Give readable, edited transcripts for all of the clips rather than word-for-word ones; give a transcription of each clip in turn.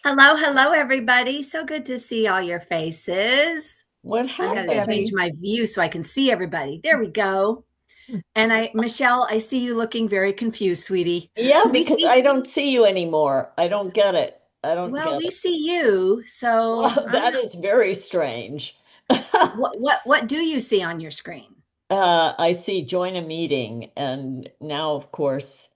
Hello, everybody. So good to see all your faces. What I've got to happened? change my view so I can see everybody. There we go. And Michelle, I see you looking very confused, sweetie. Yeah, We because see, I don't see you anymore. I don't get it. I don't well, get we it. see you. So Well, I'm that not, is very strange. what do you see on your screen? I see join a meeting, and now, of course,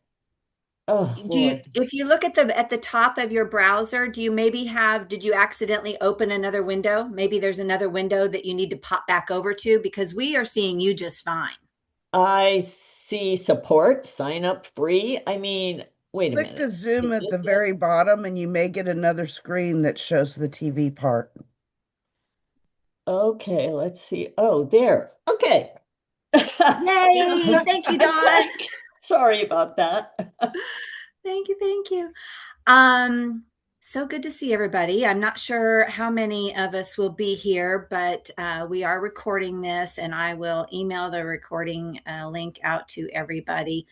oh Lord. If you look at the top of your browser, do you maybe did you accidentally open another window? Maybe there's another window that you need to pop back over to because we are seeing you just fine. I see support, sign up free. I mean, wait a Click minute. the zoom Is at this the it? very bottom and you may get another screen that shows the TV part. Okay, let's see. Oh, there. Okay. Yay! Thank you, I'm Dawn. back. Sorry about that. Thank you. Um, so good to see everybody. I'm not sure how many of us will be here, but we are recording this, and I will email the recording link out to everybody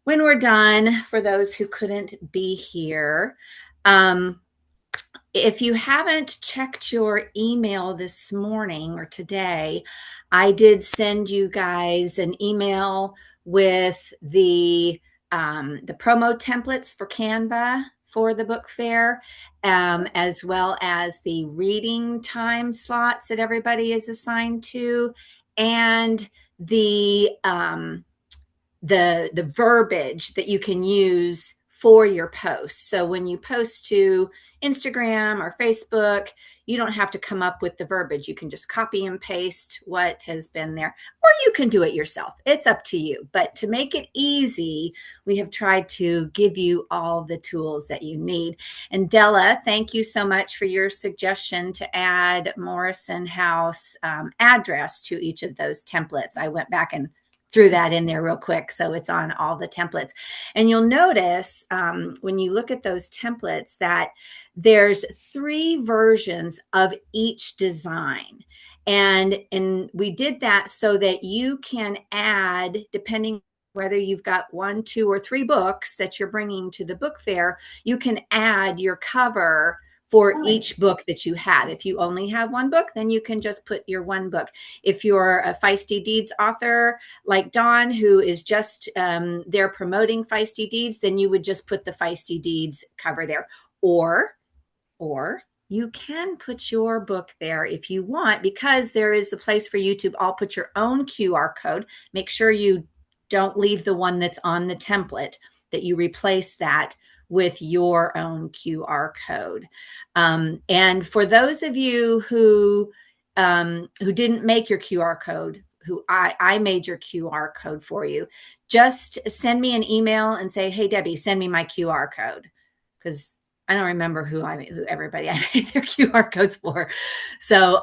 when we're done for those who couldn't be here. Um, if you haven't checked your email this morning or today, I did send you guys an email with the promo templates for Canva for the book fair, as well as the reading time slots that everybody is assigned to, and the the verbiage that you can use for your posts. So when you post to Instagram or Facebook, you don't have to come up with the verbiage. You can just copy and paste what has been there, or you can do it yourself. It's up to you. But to make it easy, we have tried to give you all the tools that you need. And Della, thank you so much for your suggestion to add Morrison House address to each of those templates. I went back and threw that in there real quick. So it's on all the templates. And you'll notice when you look at those templates that there's 3 versions of each design. And we did that so that you can add, depending whether you've got 1, 2, or 3 books that you're bringing to the book fair, you can add your cover for each book that you have. If you only have 1 book, then you can just put your 1 book. If you're a Feisty Deeds author like Dawn, who is just there promoting Feisty Deeds, then you would just put the Feisty Deeds cover there. Or you can put your book there if you want, because there is a place for you to all put your own QR code. Make sure you don't leave the one that's on the template, that you replace that with your own QR code. And for those of you who didn't make your QR code, who I made your QR code for you, just send me an email and say, hey, Debbie, send me my QR code. Because I don't remember who everybody I made their QR codes for. So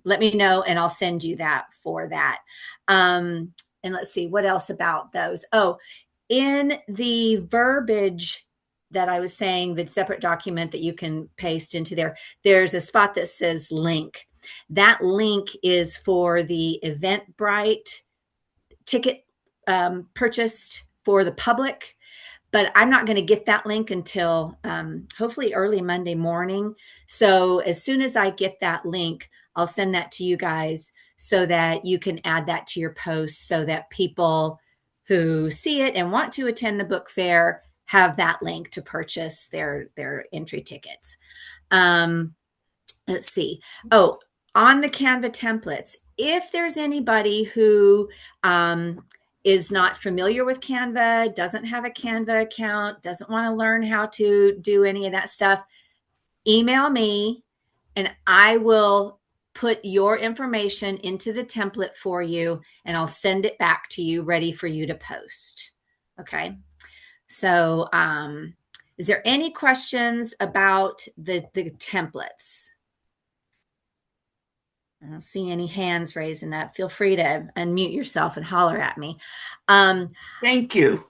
let me know and I'll send you that for that. And let's see what else about those. Oh, in the verbiage that I was saying, the separate document that you can paste into there, there's a spot that says link. That link is for the Eventbrite ticket purchased for the public, but I'm not going to get that link until hopefully early Monday morning. So as soon as I get that link, I'll send that to you guys so that you can add that to your post so that people who see it and want to attend the book fair have that link to purchase their entry tickets. Let's see. Oh, on the Canva templates, if there's anybody who is not familiar with Canva, doesn't have a Canva account, doesn't want to learn how to do any of that stuff, email me and I will put your information into the template for you and I'll send it back to you ready for you to post. Okay. So, is there any questions about the templates? I don't see any hands raising up. Feel free to unmute yourself and holler at me. Thank you.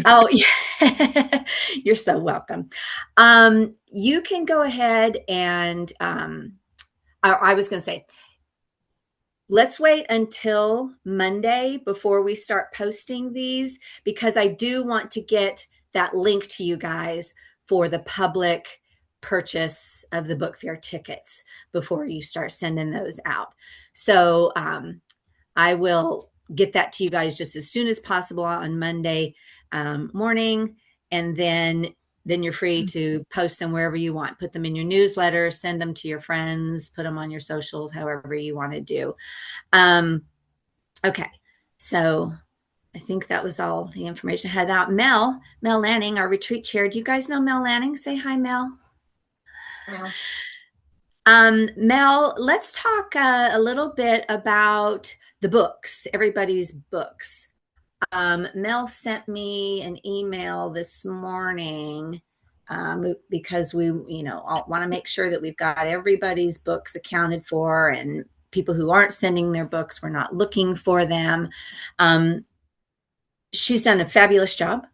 Oh, yeah. You're so welcome. You can go ahead and I was going to say, let's wait until Monday before we start posting these, because I do want to get that link to you guys for the public purchase of the book fair tickets before you start sending those out. So I will get that to you guys just as soon as possible on Monday morning, and then you're free to post them wherever you want. Put them in your newsletter, send them to your friends, put them on your socials, however you want to do. Okay, so I think that was all the information I had out. Mel Lanning, our retreat chair. Do you guys know Mel Lanning? Say hi, Mel. Yeah. Mel, let's talk a little bit about the books, everybody's books. Mel sent me an email this morning because we, want to make sure that we've got everybody's books accounted for, and people who aren't sending their books, we're not looking for them. She's done a fabulous job.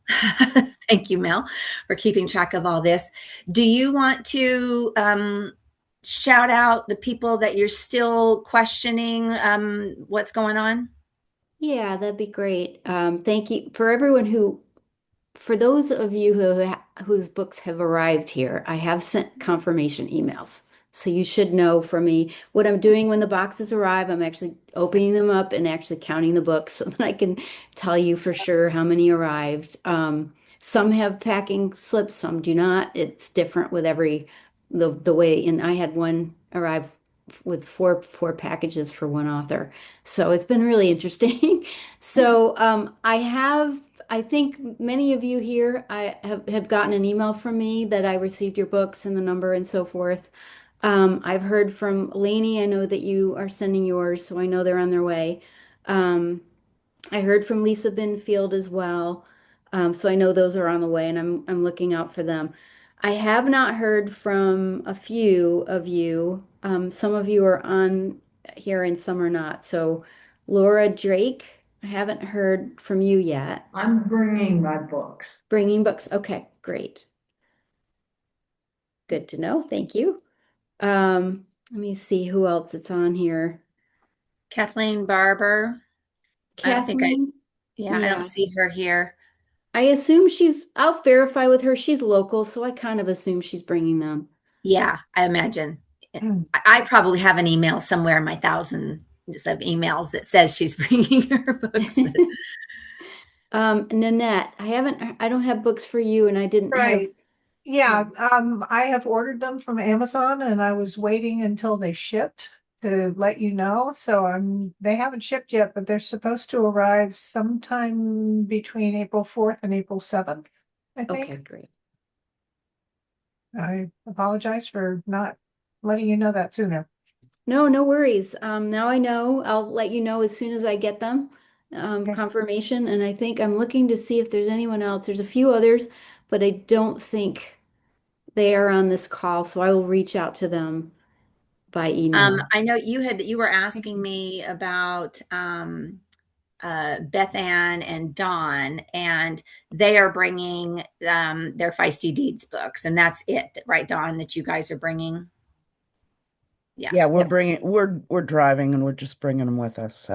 Thank you, Mel, for keeping track of all this. Do you want to shout out the people that you're still questioning what's going on? Yeah, that'd be great. Thank you for everyone for those of you whose books have arrived here. I have sent confirmation emails. So you should know from me what I'm doing when the boxes arrive. I'm actually opening them up and actually counting the books so that I can tell you for sure how many arrived. Some have packing slips, some do not. It's different with the way. And I had one arrive with four packages for one author. So it's been really interesting. So I think many of you here I have gotten an email from me that I received your books and the number and so forth. I've heard from Lainey. I know that you are sending yours, so I know they're on their way. I heard from Lisa Binfield as well. So I know those are on the way, and I'm looking out for them. I have not heard from a few of you. Some of you are on here and some are not. So Laura Drake, I haven't heard from you yet. I'm bringing my books. Bringing books. Okay, great. Good to know. Thank you. Let me see who else it's on here. Kathleen Barber. I don't think Kathleen. I don't Yeah. see her here. I assume I'll verify with her. She's local, so I kind of assume she's bringing them. Yeah, I imagine. I probably have an email somewhere in my thousands of emails that says she's bringing her books. Nanette, I don't have books for you, and I didn't have. Right. Yeah, I have ordered them from Amazon and I was waiting until they shipped to let you know. So they haven't shipped yet, but they're supposed to arrive sometime between April 4th and April 7th, I think. Okay, great. I apologize for not letting you know that sooner. No worries. Now I know. I'll let you know as soon as I get them. Okay. Confirmation, and I think I'm looking to see if there's anyone else. There's a few others, but I don't think they are on this call, so I will reach out to them by email. I know you were asking me about Beth Ann and Dawn, and they are bringing their Feisty Deeds books, and that's it, right, Dawn, that you guys are bringing? Yeah, we're driving and we're just bringing them with us.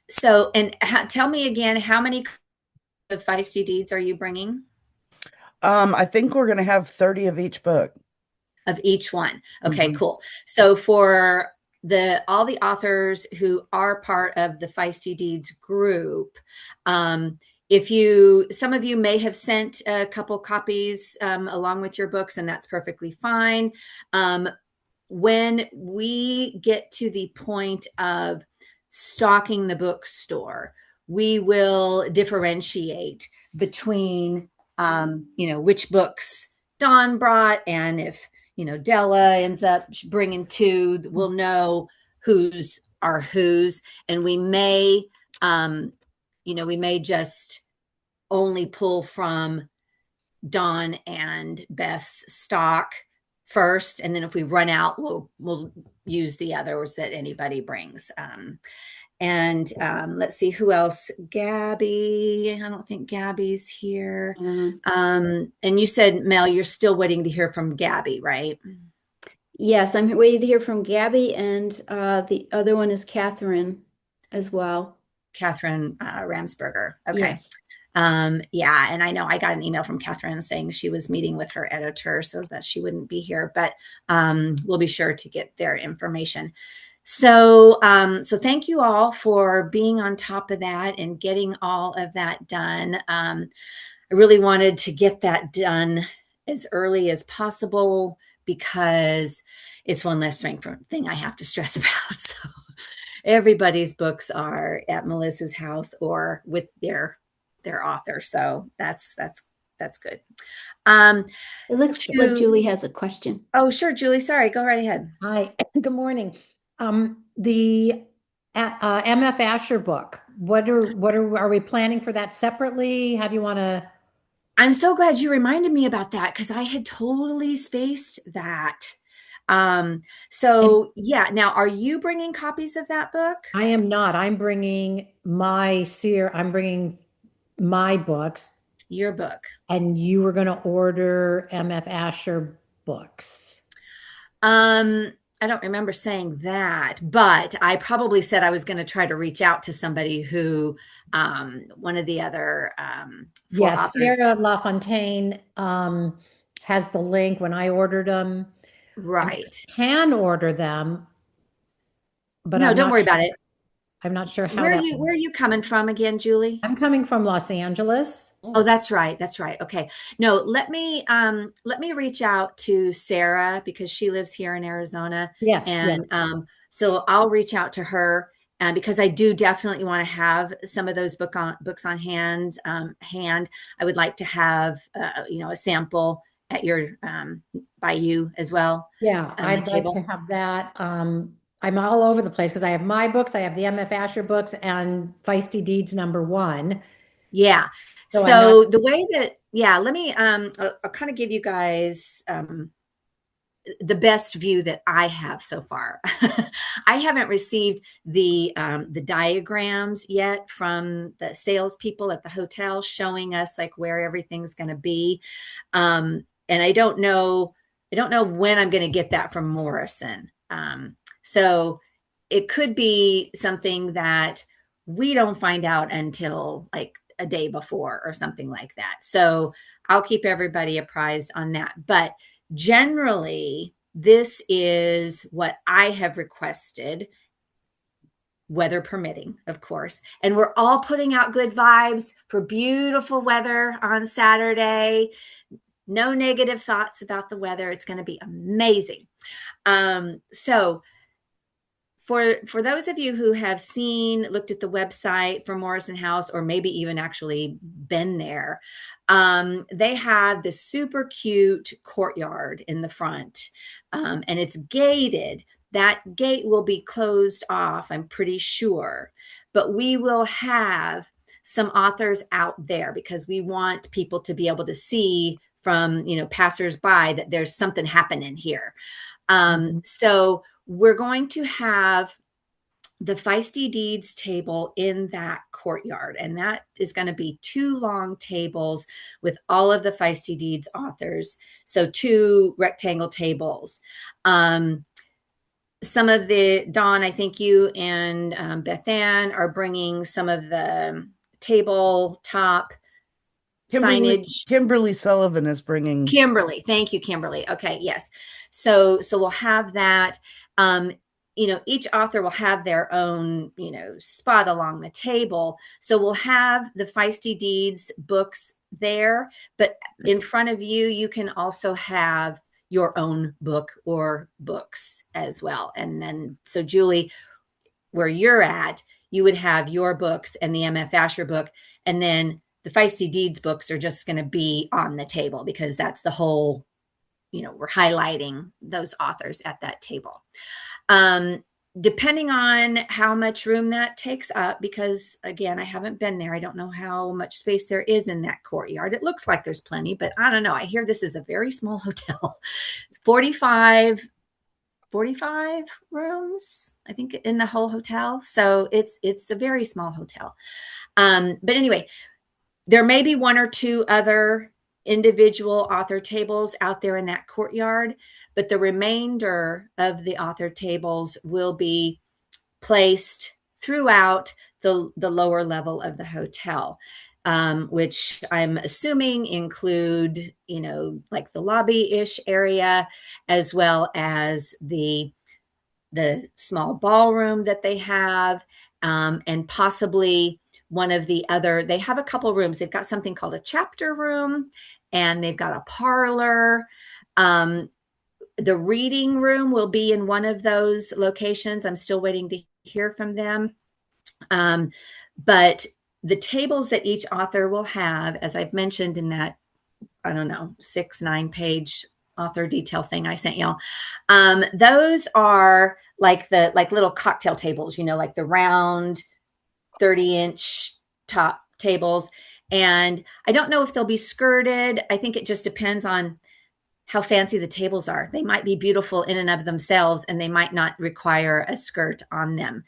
So, and tell me again, how many of Feisty Deeds are you bringing? I think we're going to have 30 of each book. Of each one. Okay, cool. So for all the authors who are part of the Feisty Deeds group, some of you may have sent a couple copies along with your books, and that's perfectly fine. When we get to the point of stocking the bookstore, we will differentiate between, which books Dawn brought, and if, Della ends up bringing two, we'll know whose are whose, and we may just only pull from Dawn and Beth's stock first, and then if we run out, we'll use the others that anybody brings. Let's see who else. Gabby, I don't think Gabby's here. And you said, Mel, you're still waiting to hear from Gabby, right? Yes, I'm waiting to hear from Gabby, and the other one is Catherine as well. Catherine Ramsberger. Okay. Yes. Yeah, and I know I got an email from Catherine saying she was meeting with her editor so that she wouldn't be here, but we'll be sure to get their information. So, so thank you all for being on top of that and getting all of that done. I really wanted to get that done as early as possible because it's one less thing I have to stress about. So everybody's books are at Melissa's house or with their author. So that's good. It looks like Julie has a question. Oh, sure, Julie. Sorry, go right ahead. Hi, good morning. The MF Asher book, are we planning for that separately? How do you want to? I'm so glad you reminded me about that because I had totally spaced that. So yeah, now are you bringing copies of that book? I am not. I'm bringing my books. Your book. And you were going to order MF Asher books. I don't remember saying that, but I probably said I was going to try to reach out to somebody who, one of the other, yes, Sarah LaFontaine, has the link when I ordered them. Right. I can order them, but no, don't worry about it. I'm not sure how where are you coming from again, Julie? I'm coming from Los Angeles. Oh, that's right. That's right. Okay. No, let me reach out to Sarah because she lives here in Arizona. Yes. And so I'll reach out to her because I do definitely want to have some of those books on hand. I would like to have a sample at your by you as well. Yeah, I'd like to have that. I'm all over the place because I have my books, I have the MF Asher books and Feisty Deeds #1. Yeah. So the way that, let me, I'll kind of give you guys the best view that I have so far. I haven't received the diagrams yet from the salespeople at the hotel showing us like where everything's going to be. And I don't know when I'm going to get that from Morrison. So it could be something that we don't find out until like a day before or something like that. So I'll keep everybody apprised on that. But generally, this is what I have requested, weather permitting, of course. And we're all putting out good vibes for beautiful weather on Saturday. No negative thoughts about the weather. It's going to be amazing. So for those of you who have looked at the website for Morrison House, or maybe even actually been there, they have this super cute courtyard in the front, and it's gated. That gate will be closed off, I'm pretty sure, but we will have some authors out there because we want people to be able to see from, passersby that there's something happening here. So we're going to have the Feisty Deeds table in that courtyard, and that is going to be 2 long tables with all of the Feisty Deeds authors. So 2 rectangle tables. Some of Dawn, I think you and Beth Ann are bringing some of the tabletop signage. Kimberly Sullivan is bringing. Kimberly. Thank you, Kimberly. Okay. Yes. So we'll have that. Each author will have their own, spot along the table. So we'll have the Feisty Deeds books there, but in front of you, you can also have your own book or books as well. And then, so Julie, where you're at, you would have your books and the MF Asher book, and then the Feisty Deeds books are just going to be on the table because that's the whole, we're highlighting those authors at that table. Depending on how much room that takes up, because again, I haven't been there. I don't know how much space there is in that courtyard. It looks like there's plenty, but I don't know. I hear this is a very small hotel, 45 rooms, I think, in the whole hotel. So it's a very small hotel. But anyway, there may be 1 or 2 other individual author tables out there in that courtyard, but the remainder of the author tables will be placed throughout the lower level of the hotel. which I'm assuming include, like the lobby-ish area, as well as the small ballroom that they have, and possibly one of the other, they have a couple rooms. They've got something called a chapter room, and they've got a parlor. The reading room will be in one of those locations. I'm still waiting to hear from them. But the tables that each author will have, as I've mentioned in that, I don't know, 6-9 page author detail thing I sent y'all. Those are like little cocktail tables, like the round 30-inch top tables. And I don't know if they'll be skirted. I think it just depends on how fancy the tables are. They might be beautiful in and of themselves, and they might not require a skirt on them.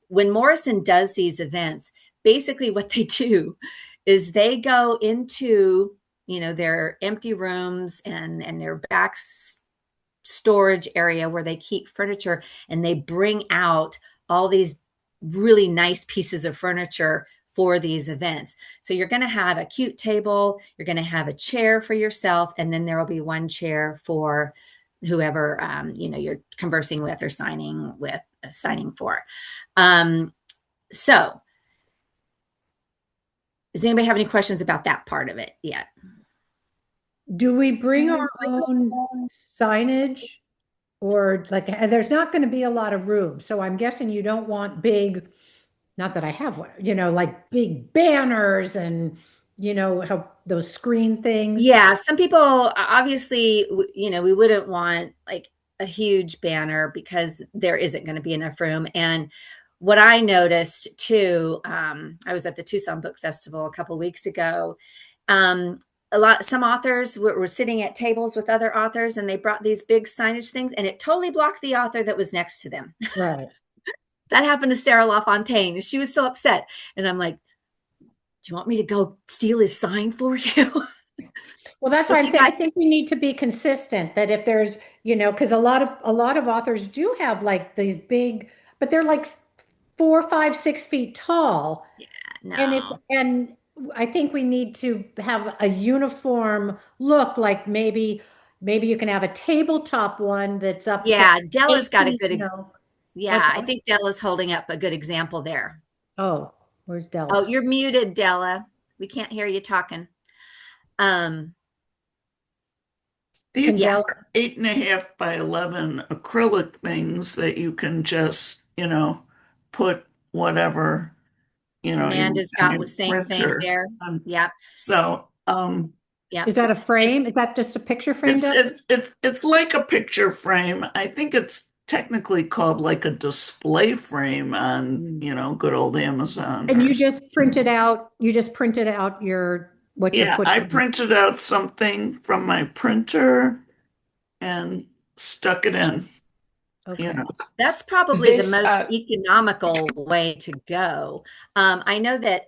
When Morrison does these events, basically what they do is they go into, their empty rooms and their back storage area where they keep furniture, and they bring out all these really nice pieces of furniture for these events. So you're going to have a cute table, you're going to have a chair for yourself, and then there will be one chair for whoever you're conversing with or signing for. So does anybody have any questions about that part of it yet? Do we bring our own signage, or there's not going to be a lot of room, so I'm guessing you don't want big, not that I have one, like big banners and, how those screen things. Yeah, some people, obviously, we wouldn't want like a huge banner because there isn't going to be enough room. And what I noticed too, I was at the Tucson Book Festival a couple of weeks ago. Some authors were sitting at tables with other authors, and they brought these big signage things, and it totally blocked the author that was next to them. Right. That happened to Sarah LaFontaine, and she was so upset. And I'm like, do you want me to go steal his sign for you? Well, that's why I'm saying I think we need to be consistent, that if there's, because a lot of authors do have like these big, but they're like 4, 5, 6 feet tall. Yeah, no. And I think we need to have a uniform look, like maybe you can have a tabletop one that's up. Yeah, to Della's 8 got a feet, good, yeah, I think Della's holding up a good example there. Oh, where's Della? Oh, you're muted, Della. We can't hear you talking. These are 8.5 by 11 acrylic things that you can just, put whatever, Amanda's got the same thing there. Yeah. So, yeah. Is that a frame? Is that just a picture frame? It's like a picture frame. I think it's technically called like a display frame on, good old Amazon. And you just printed out your what you're putting. I printed out something from my printer and stuck it in. Okay. That's probably the most economical way to go. I know that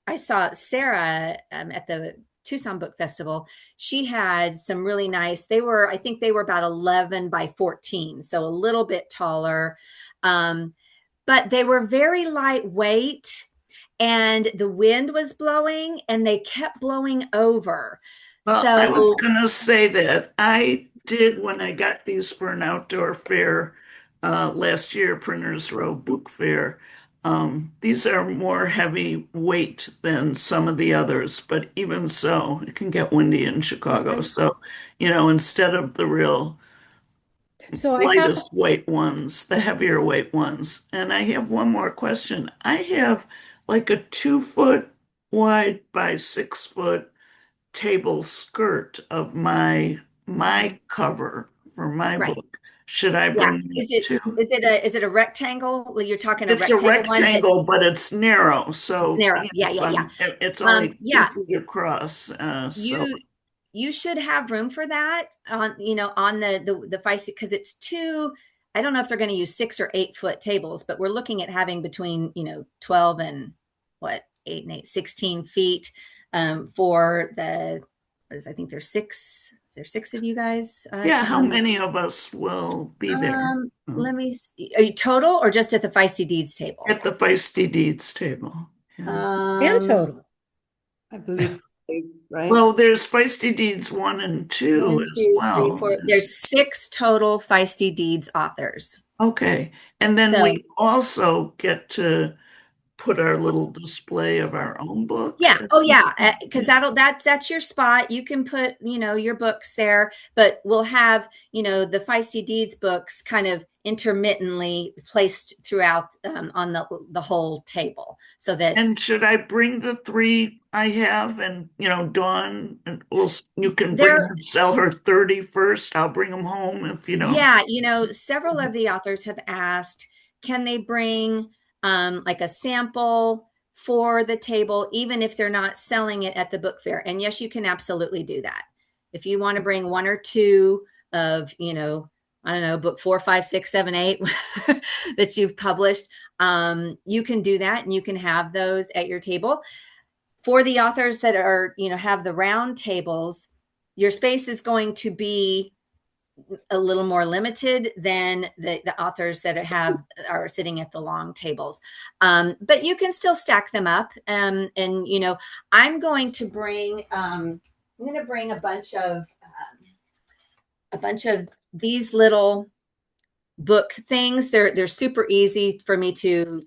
I saw Sarah at the Tucson Book Festival. She had some really nice, I think they were about 11 by 14, so a little bit taller. But they were very lightweight, and the wind was blowing, and they kept blowing over. Well, I was going to say that I did when I got these for an outdoor fair last year, Printers Row Bookfair. These are more heavy weight than some of the others, but even so, it can get windy in Chicago. So, instead of the real lightest weight ones, the heavier weight ones. And I have one more question. I have like a 2-foot wide by 6-foot table skirt of my cover for my book. Should I bring it too? Is it a rectangle? You're talking it's a rectangle, but it's narrow. So it's narrow. Yeah. It's only 2 feet across. You should have room for that on the feisty, because it's I don't know if they're going to use 6 or 8 foot tables, but we're looking at having between 12 and 8 and 8, 16 feet for I think there's 6. Is there 6 of you guys? How many of us will be there? Let me see. Are you total or just at the Feisty Deeds table? At the Feisty Deeds table. And total. I believe, right? Well, there's Feisty Deeds 1 and 2 1, as 2, 3, well. 4. There's 6 total Feisty Deeds authors. Okay. And then So we also get to put our little display of our own book. yeah. Oh yeah. Because that's your spot. You can put, your books there, but we'll have, the Feisty Deeds books kind of intermittently placed throughout on the whole table so that. And should I bring the 3 I have and, Dawn, and you can sell her 30 first. I'll bring them home if Yeah. Several of the authors have asked, can they bring like a sample for the table, even if they're not selling it at the book fair? And yes, you can absolutely do that. If you want to bring 1 or 2 of, I don't know, book 4, 5, 6, 7, 8 that you've published, you can do that and you can have those at your table. For the authors that are, have the round tables, your space is going to be a little more limited than the authors that are sitting at the long tables. But you can still stack them up. And, I'm going to bring, a bunch of these little book things. They're super easy for me to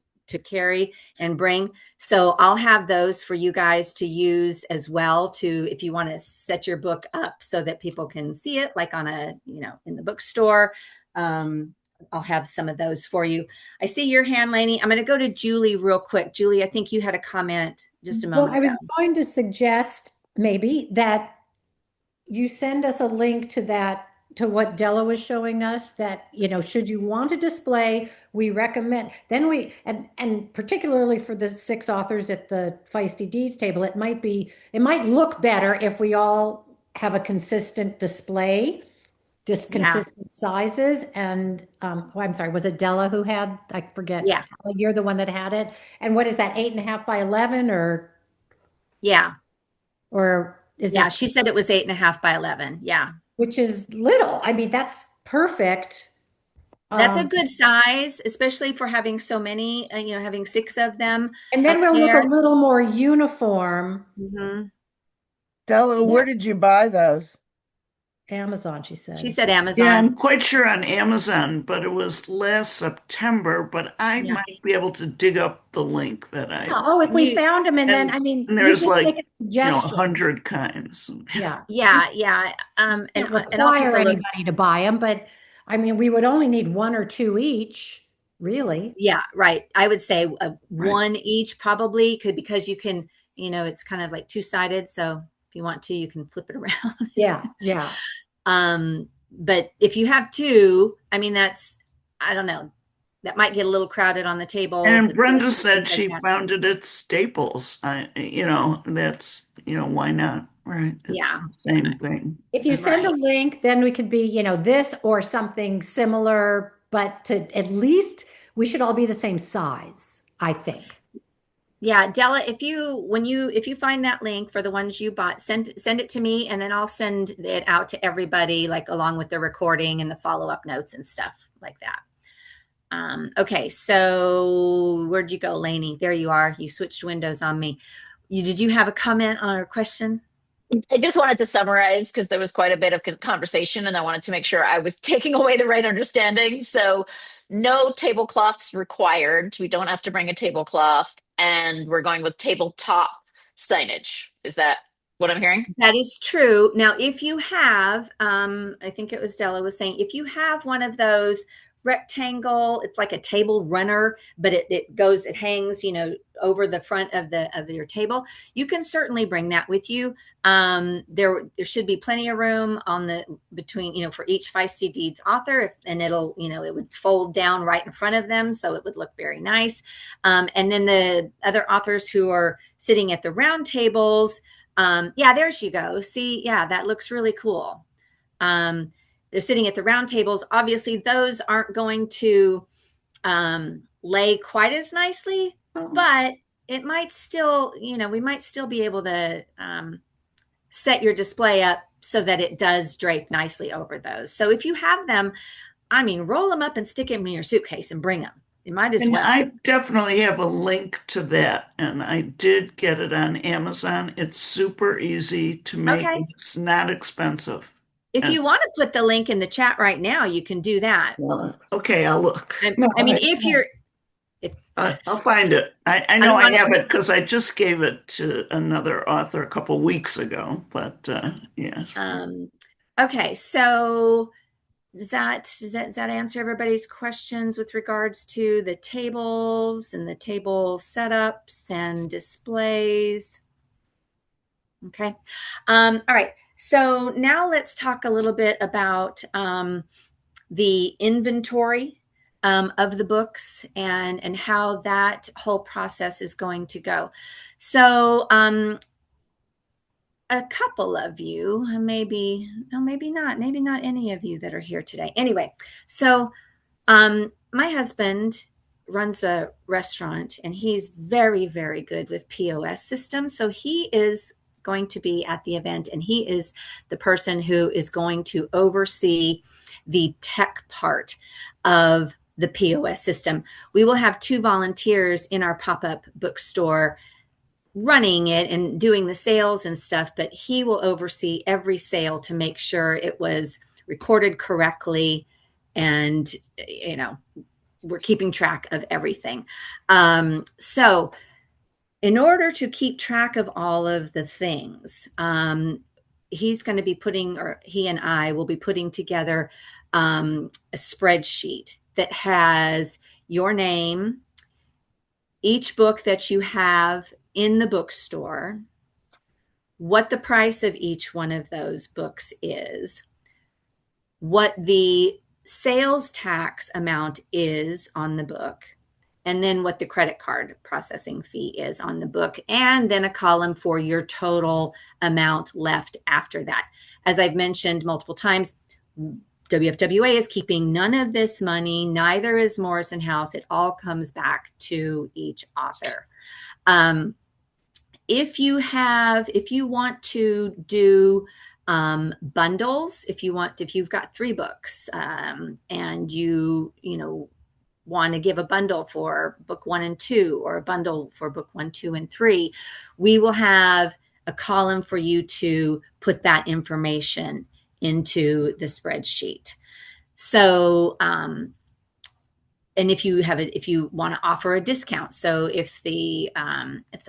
carry and bring. So I'll have those for you guys to use as well, if you want to set your book up so that people can see it, like on in the bookstore. I'll have some of those for you. I see your hand, Lainey. I'm going to go to Julie real quick. Julie, I think you had a comment just a moment ago. I was going to suggest maybe that you send us a link to what Della was showing us, that, should you want to display, we recommend, then and particularly for the 6 authors at the Feisty Deeds table, it might look better if we all have a consistent display, just consistent sizes. And, I'm sorry, was it Della who had, I forget. Yeah. You're the one that had it. And what is that, 8.5 by 11 or? Yeah. Or is it? Yeah, she said it was 8.5 by 11. Yeah. Which is little. I mean, that's perfect. That's a good size, especially for having so many, having 6 of them. And then we'll look a little more uniform. Mm-hmm. Della, where did you buy those? Amazon, she said. She said Amazon. Yeah, I'm quite sure on Amazon, but it was last September, but I might be able to dig up the link that I. Oh, if we found them, and then, I mean, there's like, make a suggestion. 100 kinds. Yeah. And I'll take a look. Anybody to buy them, but I mean, we would only need 1 or 2 each, really. Yeah, right. I would say 1 each probably because you can, it's kind of like 2-sided. So if you want to, you can flip it around. Yeah. But if you have 2, I mean, I don't know, that might get a little crowded on the table. And Brenda said she found it at Staples. That's, why not? Right. It's the same thing. If you send a link, then we could be, this or something similar, but at least we should all be the same size, I think. Yeah, Della, if you find that link for the ones you bought, send it to me, and then I'll send it out to everybody, like along with the recording and the follow-up notes and stuff like that. Okay, so where'd you go, Lainey? There you are. You switched windows on me. Did you have a comment on our question? I just wanted to summarize because there was quite a bit of conversation and I wanted to make sure I was taking away the right understanding. So no tablecloths required. We don't have to bring a tablecloth, and we're going with tabletop signage. Is that what I'm hearing? That is true. Now, if you have, I think it was Della was saying, if you have one of those rectangle, it's like a table runner, but it hangs, over the front of your table, you can certainly bring that with you. There should be plenty of room between, for each Feisty Deeds author, and it would fold down right in front of them, so it would look very nice. And then the other authors who are sitting at the round tables, there she goes. See, that looks really cool. They're sitting at the round tables. Obviously, those aren't going to lay quite as nicely, but it might still, we might still be able to set your display up so that it does drape nicely over those. So if you have them, roll them up and stick them in your suitcase and bring them. you might as And well. I definitely have a link to that, and I did get it on Amazon. It's super easy to make. Okay. It's not expensive. If And you want to put the link in the chat right now, you can do that. okay, I'll look. I mean, if you're, I'll find it. I know I have it because I just gave it to another author a couple weeks ago. But yeah. Okay, so does that answer everybody's questions with regards to the tables and the table setups and displays? Okay. All right. So now let's talk a little bit about the inventory of the books and how that whole process is going to go. So a couple of you, maybe not any of you that are here today. Anyway, so my husband runs a restaurant and he's very, very good with POS systems. So he is going to be at the event and he is the person who is going to oversee the tech part of the POS system. We will have 2 volunteers in our pop-up bookstore running it and doing the sales and stuff, but he will oversee every sale to make sure it was recorded correctly and, you know, we're keeping track of everything. So in order to keep track of all of the things, he's going to be putting, or he and I will be putting together a spreadsheet that has your name, each book that you have in the bookstore, what the price of each one of those books is, what the sales tax amount is on the book, and then what the credit card processing fee is on the book, and then a column for your total amount left after that. As I've mentioned multiple times, WFWA is keeping none of this money, neither is Morrison House. It all comes back to each author. If you want to do bundles, if you've got 3 books and you want to give a bundle for book 1 and 2 or a bundle for book 1, 2, and 3, we will have a column for you to put that information into the spreadsheet. So, and if you want to offer a discount, so if the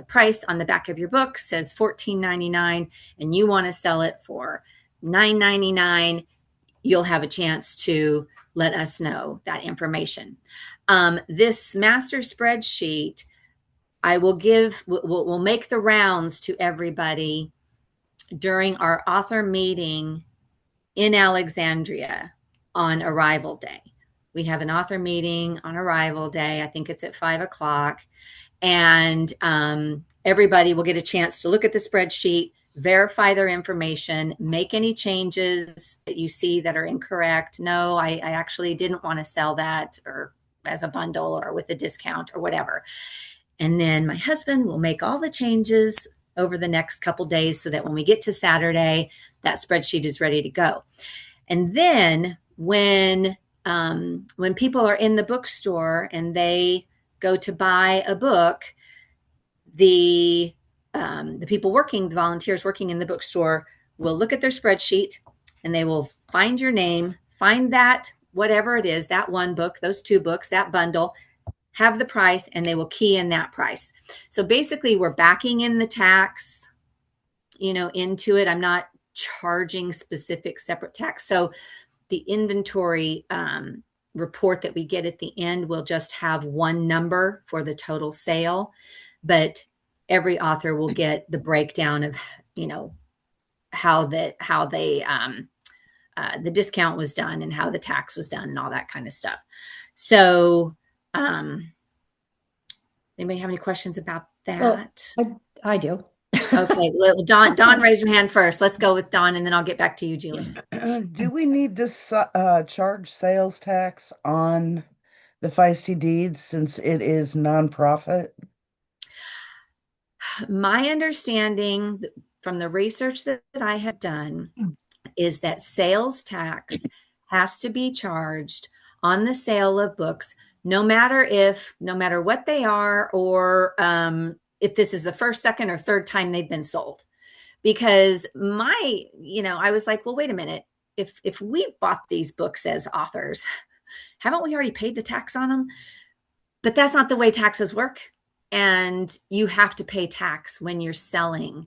price on the back of your book says $14.99 and you want to sell it for $9.99, you'll have a chance to let us know that information. This master spreadsheet, we'll make the rounds to everybody during our author meeting in Alexandria on arrival day. We have an author meeting on arrival day. I think it's at 5:00, and everybody will get a chance to look at the spreadsheet, verify their information, make any changes that you see that are incorrect. No, I actually didn't want to sell that, or as a bundle or with a discount or whatever. And then my husband will make all the changes over the next couple days so that when we get to Saturday, that spreadsheet is ready to go. And then when people are in the bookstore and they go to buy a book, the people working, the volunteers working in the bookstore will look at their spreadsheet and they will find your name, find that, whatever it is, that 1 book, those 2 books, that bundle, have the price, and they will key in that price. So basically we're backing in the tax, into it. I'm not charging specific separate tax. So the inventory report that we get at the end will just have 1 number for the total sale, but every author will get the breakdown of, how the discount was done and how the tax was done and all that kind of stuff. So, anybody have any questions about that? Well, I do. Okay, well, Dawn, raise your hand first. Let's go with Dawn, and then I'll get back to you, Julie. Do we need to charge sales tax on the Feisty Deeds since it is nonprofit? My understanding from the research that I have done is that sales tax has to be charged on the sale of books, no matter what they are, or if this is the first, second, or third time they've been sold. Because I was like, well, wait a minute. If we've bought these books as authors, haven't we already paid the tax on them? But that's not the way taxes work. And you have to pay tax when you're selling,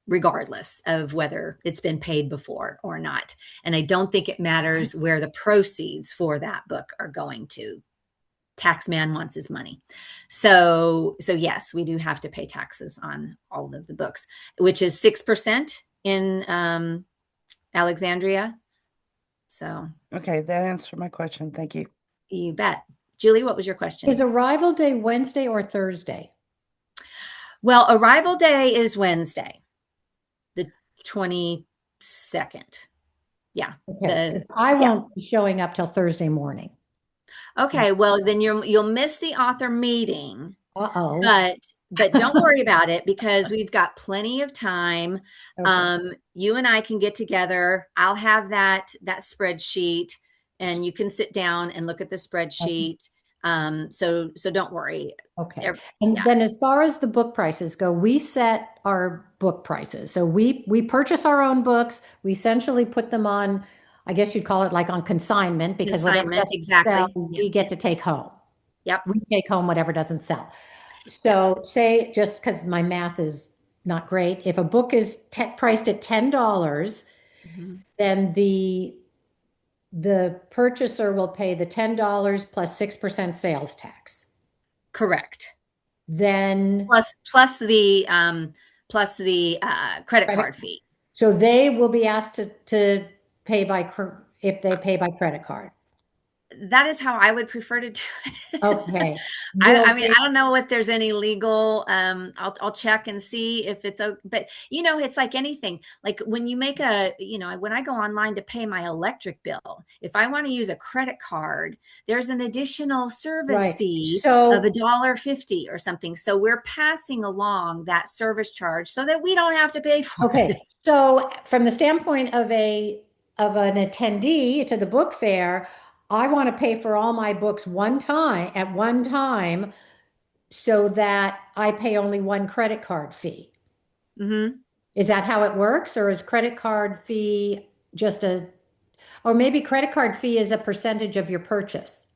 regardless of whether it's been paid before or not. And I don't think it matters where the proceeds for that book are going to. Taxman wants his money. So yes, we do have to pay taxes on all of the books, which is 6% in Alexandria. So Okay, that answered my question. Thank you. you bet. Julie, what was your question? Is arrival day Wednesday or Thursday? Well, arrival day is Wednesday, the 22nd. Yeah. Okay. I won't be showing up till Thursday morning. Okay, well then you'll miss the author meeting. Uh-oh. But don't worry about it, because we've got plenty of time. Okay. You and I can get together. I'll have that spreadsheet, and you can sit down and look at the spreadsheet. Okay. So don't worry. Okay. And then as far as the book prices go, we set our book prices. So we purchase our own books. We essentially put them on, I guess you'd call it like on consignment, because whatever doesn't sell, we get to take home. Yep. We take home whatever doesn't sell. So say, just because my math is not great, if a book is priced at $10, then the purchaser will pay the $10 plus 6% sales tax. Correct. Then plus the credit card fee. So they will be asked to pay if they pay by credit card. That is how I would prefer to do it. Okay. I mean, I don't know if there's any legal, I'll check and see if it's, but it's like anything. Like when you make when I go online to pay my electric bill, if I want to use a credit card, there's an additional service fee of $1.50 or something. So we're passing along that service charge so that we don't have to pay for it. So from the standpoint of an attendee to the book fair, I want to pay for all my books at one time, so that I pay only one credit card fee. Mm-hmm. Is that how it works? Or is credit card fee or maybe credit card fee is a percentage of your purchase?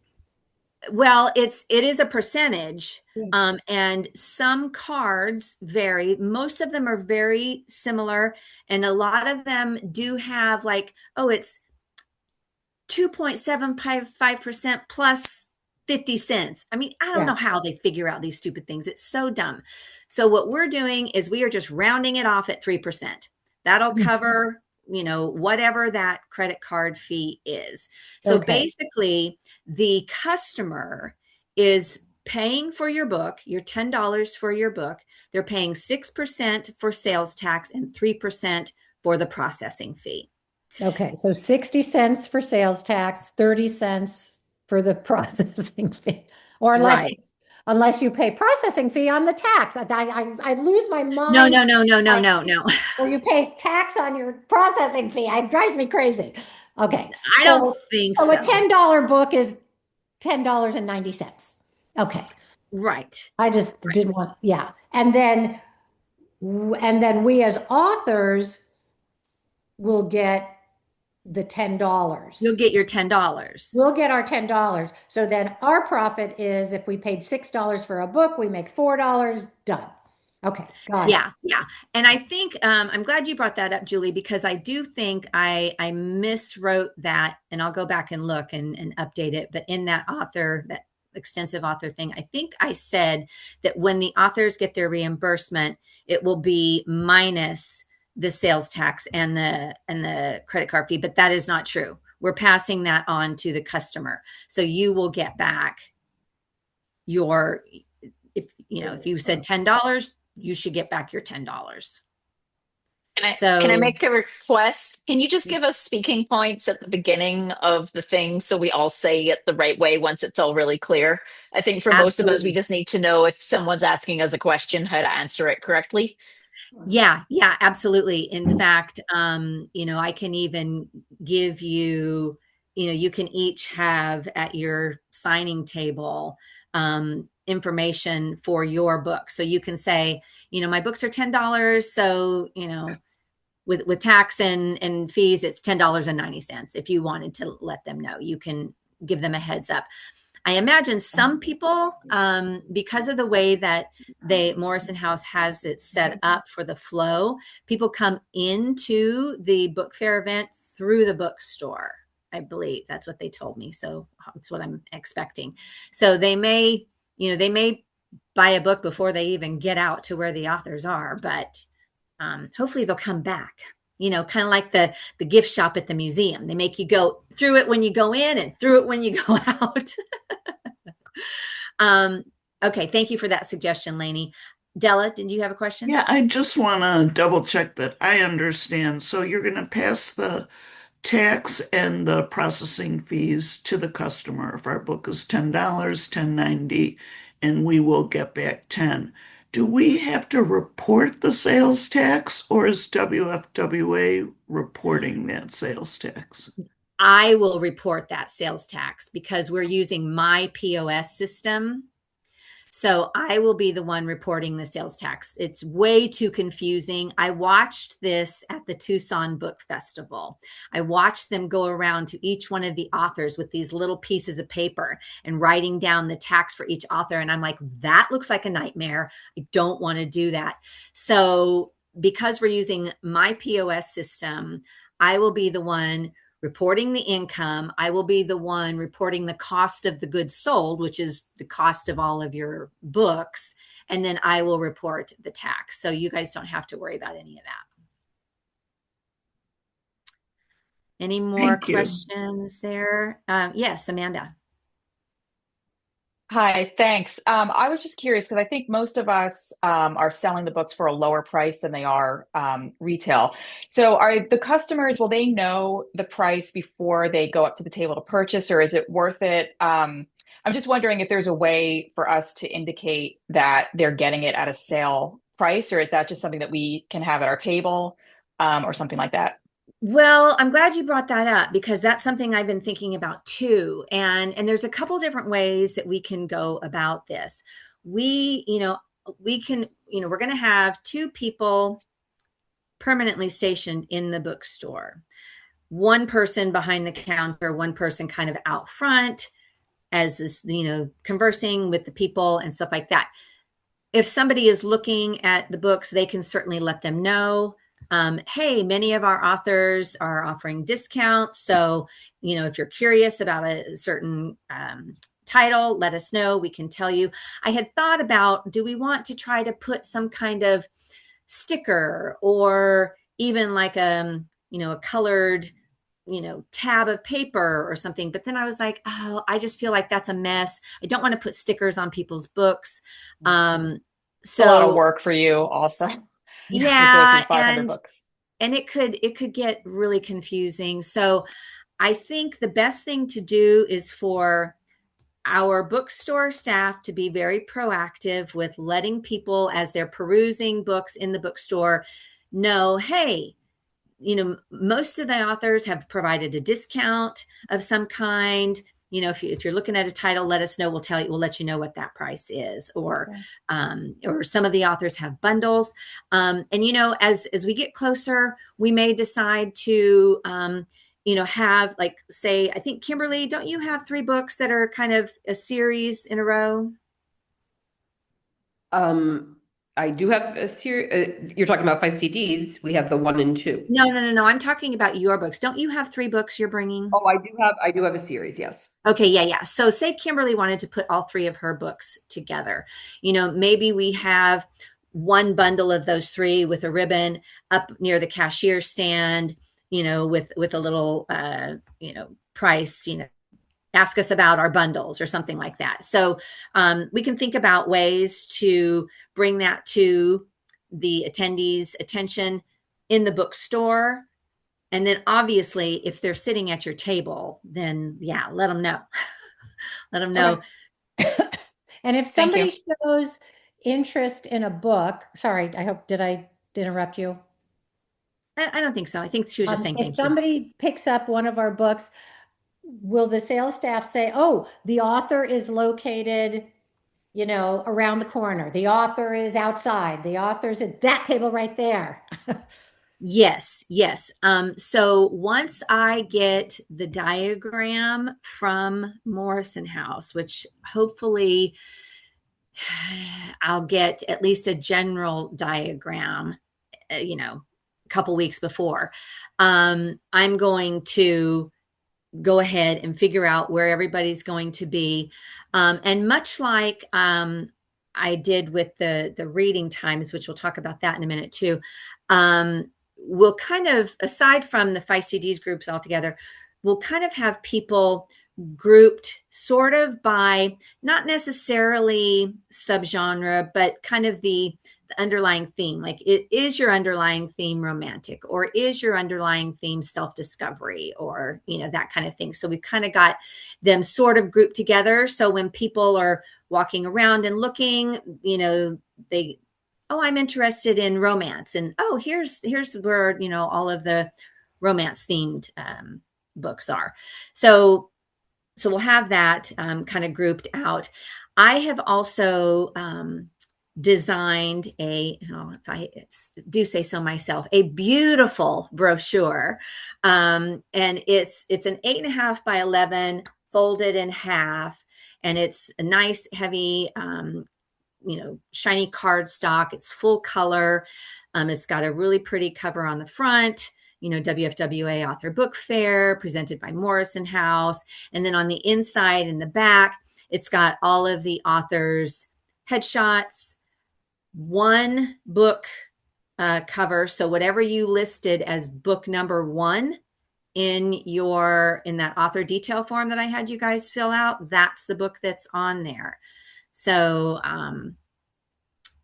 Well, it is a percentage, and some cards vary. Most of them are very similar, and a lot of them do have it's 2.75% plus 50 cents. I mean, I don't know how they figure out these stupid things. It's so dumb. So what we're doing is we are just rounding it off at 3%. That'll cover, whatever that credit card fee is. So basically, the customer is paying for your book, your $10 for your book. They're paying 6% for sales tax and 3% for the processing fee. Okay, so 60 cents for sales tax, 30 cents for the processing fee, or unless you pay processing fee on the tax. I lose my mind. No. Or you pay tax on your processing fee. It drives me crazy. Okay. I don't think so. So a $10 book is $10.90. Okay. Right. I just didn't want, And then we as authors will get the $10. You'll get your $10. We'll get our $10. So then our profit is, if we paid $6 for a book, we make $4. Done. Okay. Got it. Yeah. And I think, I'm glad you brought that up, Julie, because I do think I miswrote that, and I'll go back and look and update it. But in that extensive author thing, I think I said that when the authors get their reimbursement, it will be minus the sales tax and the credit card fee, but that is not true. We're passing that on to the customer. So you will get back if you said $10, you should get back your $10. Can I make a request? Can you just give us speaking points at the beginning of the thing so we all say it the right way once it's all really clear? I think for most of us, we just need to know if someone's asking us a question, how to answer it correctly. Yeah, absolutely. In fact, I can even give you you can each have at your signing table information for your book. So you can say, my books are $10. So, with tax and fees, it's $10.90. If you wanted to let them know, you can give them a heads up. I imagine some people, because of the way that Morrison House has it set up for the flow, people come into the book fair event through the bookstore. I believe that's what they told me. So that's what I'm expecting. So they may buy a book before they even get out to where the authors are, but hopefully they'll come back. Kind of like the gift shop at the museum. They make you go through it when you go in and through it when you go out. Okay, thank you for that suggestion, Lainey. Della, did you have a question? Yeah, I just want to double check that I understand. So you're going to pass the tax and the processing fees to the customer. If our book is $10, $10.90, and we will get back 10. Do we have to report the sales tax, or is WFWA reporting that sales tax? I will report that sales tax because we're using my POS system. So I will be the one reporting the sales tax. It's way too confusing. I watched this at the Tucson Book Festival. I watched them go around to each one of the authors with these little pieces of paper and writing down the tax for each author. And I'm like, that looks like a nightmare. I don't want to do that. So because we're using my POS system, I will be the one reporting the income. I will be the one reporting the cost of the goods sold, which is the cost of all of your books. And then I will report the tax. So you guys don't have to worry about any of that. Any more questions there? Yes, Amanda. Hi, thanks. I was just curious because I think most of us are selling the books for a lower price than they are retail. So are the customers, will they know the price before they go up to the table to purchase, or is it worth it? I'm just wondering if there's a way for us to indicate that they're getting it at a sale price, or is that just something that we can have at our table or something like that? Well, I'm glad you brought that up because that's something I've been thinking about too. And there's a couple different ways that we can go about this. We can, we're going to have 2 people permanently stationed in the bookstore. One person behind the counter, one person kind of out front as this, conversing with the people and stuff like that. If somebody is looking at the books, they can certainly let them know. Hey, many of our authors are offering discounts. So, if you're curious about a certain title, let us know. We can tell you. I had thought about, do we want to try to put some kind of sticker or even like a colored, tab of paper or something. But then I was like, oh, I just feel like that's a mess. I don't want to put stickers on people's books. So It's a lot of work for you also. Yeah, go through 500 books. And it could get really confusing. So I think the best thing to do is for our bookstore staff to be very proactive with letting people, as they're perusing books in the bookstore, know, hey, most of the authors have provided a discount of some kind. If you're looking at a title, let us know. We'll let you know what that price is. Or some of the authors have bundles. And as we get closer, we may decide to have, like, say, I think Kimberly, don't you have 3 books that are kind of a series in a row? I do have a series. You're talking about Feisty Deeds. We have the 1 and 2. No. I'm talking about your books. Don't you have 3 books you're bringing? Oh, I do have a series. Yes. Okay. Yeah. So say Kimberly wanted to put all 3 of her books together. Maybe we have one bundle of those 3 with a ribbon up near the cashier stand, with a little, price, ask us about our bundles or something like that. So we can think about ways to bring that to the attendees' attention in the bookstore. And then obviously, if they're sitting at your table, then let them know. Let them know. Okay. And if somebody shows interest in a book, sorry, did I interrupt you? I don't think so. I think she was just saying thank you. If somebody picks up one of our books, will the sales staff say, oh, the author is located, around the corner. The author is outside. The author's at that table right there. Yes, yes. So once I get the diagram from Morrison House, which hopefully I'll get at least a general diagram, a couple weeks before, I'm going to go ahead and figure out where everybody's going to be. And much like I did with the reading times, which we'll talk about that in a minute too, we'll kind of, aside from the Feisty Ds groups altogether, we'll kind of have people grouped sort of by not necessarily subgenre, but kind of the underlying theme. Like, is your underlying theme romantic, or is your underlying theme self-discovery, or that kind of thing. So we've kind of got them sort of grouped together, so when people are walking around and looking, they, oh, I'm interested in romance, and oh, here's where all of the romance themed books are. So we'll have that kind of grouped out. I have also designed if I do say so myself, a beautiful brochure. And it's an 8.5 by 11 folded in half. And it's a nice, heavy, shiny cardstock. It's full color. It's got a really pretty cover on the front. WFWA Author Book Fair, presented by Morrison House. And then on the inside and the back, it's got all of the authors' headshots, one book cover. So whatever you listed as book number 1 in that author detail form that I had you guys fill out, that's the book that's on there. So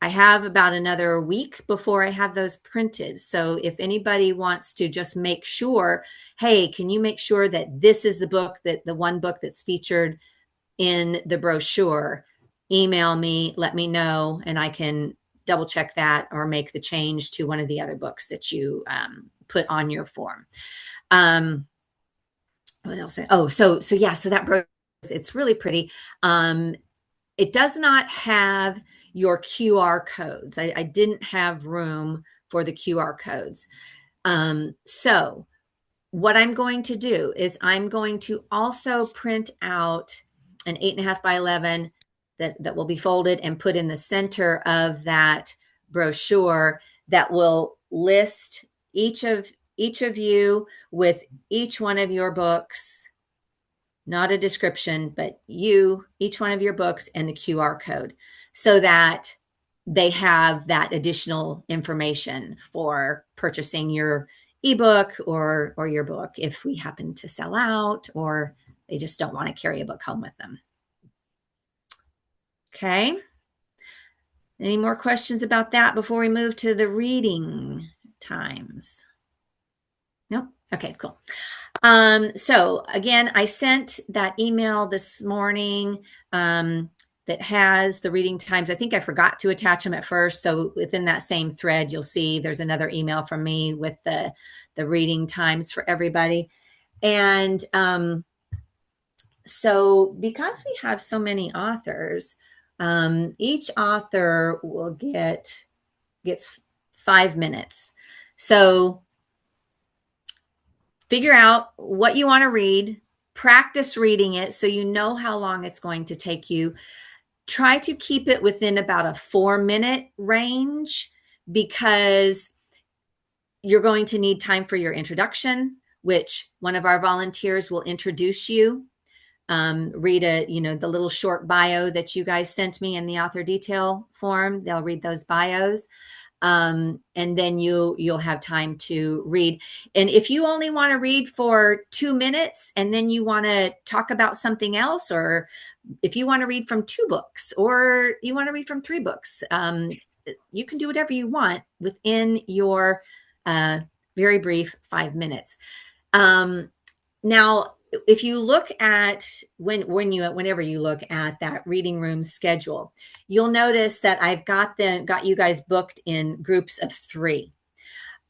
I have about another week before I have those printed. So if anybody wants to just make sure, hey, can you make sure that this is the one book that's featured in the brochure, email me, let me know, and I can double check that or make the change to one of the other books that you put on your form. What else? Oh, so that brochure, it's really pretty. It does not have your QR codes. I didn't have room for the QR codes. So what I'm going to do is I'm going to also print out an 8.5 by 11 that will be folded and put in the center of that brochure, that will list each of you with each one of your books. Not a description, but each one of your books, and the QR code, so that they have that additional information for purchasing your ebook or your book if we happen to sell out, or they just don't want to carry a book home with them. Okay. Any more questions about that before we move to the reading times? Nope. Okay, cool. So again, I sent that email this morning that has the reading times. I think I forgot to attach them at first. So within that same thread, you'll see there's another email from me with the reading times for everybody. And so because we have so many authors, each author gets 5 minutes. So figure out what you want to read, practice reading it so you know how long it's going to take you. Try to keep it within about a 4-minute range, because you're going to need time for your introduction, which one of our volunteers will introduce you. Read the little short bio that you guys sent me in the author detail form. They'll read those bios. And then you'll have time to read. And if you only want to read for 2 minutes and then you want to talk about something else, or if you want to read from 2 books, or you want to read from 3 books, you can do whatever you want within your very brief 5 minutes. Now, if you look at whenever you look at that reading room schedule, you'll notice that I've got you guys booked in groups of 3.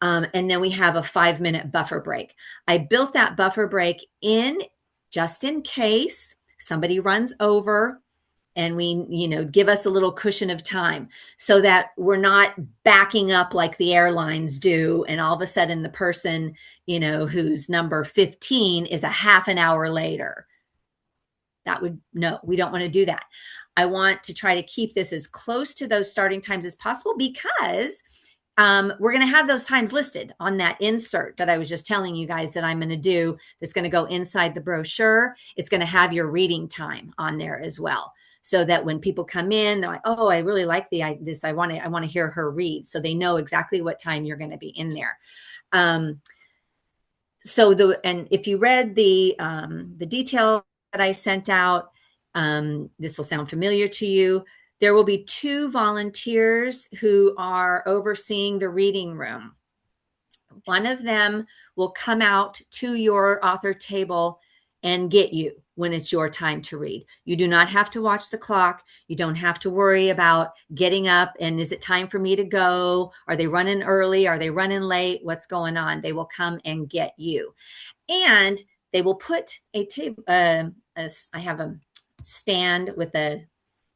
And then we have a 5-minute buffer break. I built that buffer break in just in case somebody runs over, and we, give us a little cushion of time so that we're not backing up like the airlines do. And all of a sudden the person, who's number 15 is a half an hour later. No, we don't want to do that. I want to try to keep this as close to those starting times as possible, because we're going to have those times listed on that insert that I was just telling you guys that I'm going to do. That's going to go inside the brochure. It's going to have your reading time on there as well, so that when people come in, they're like, "Oh, I really like this. I want to hear her read," so they know exactly what time you're going to be in there. And if you read the detail that I sent out, this will sound familiar to you. There will be 2 volunteers who are overseeing the reading room. One of them will come out to your author table and get you when it's your time to read. You do not have to watch the clock. You don't have to worry about getting up and is it time for me to go? Are they running early? Are they running late? What's going on? They will come and get you. And they will put a table, I have a stand with a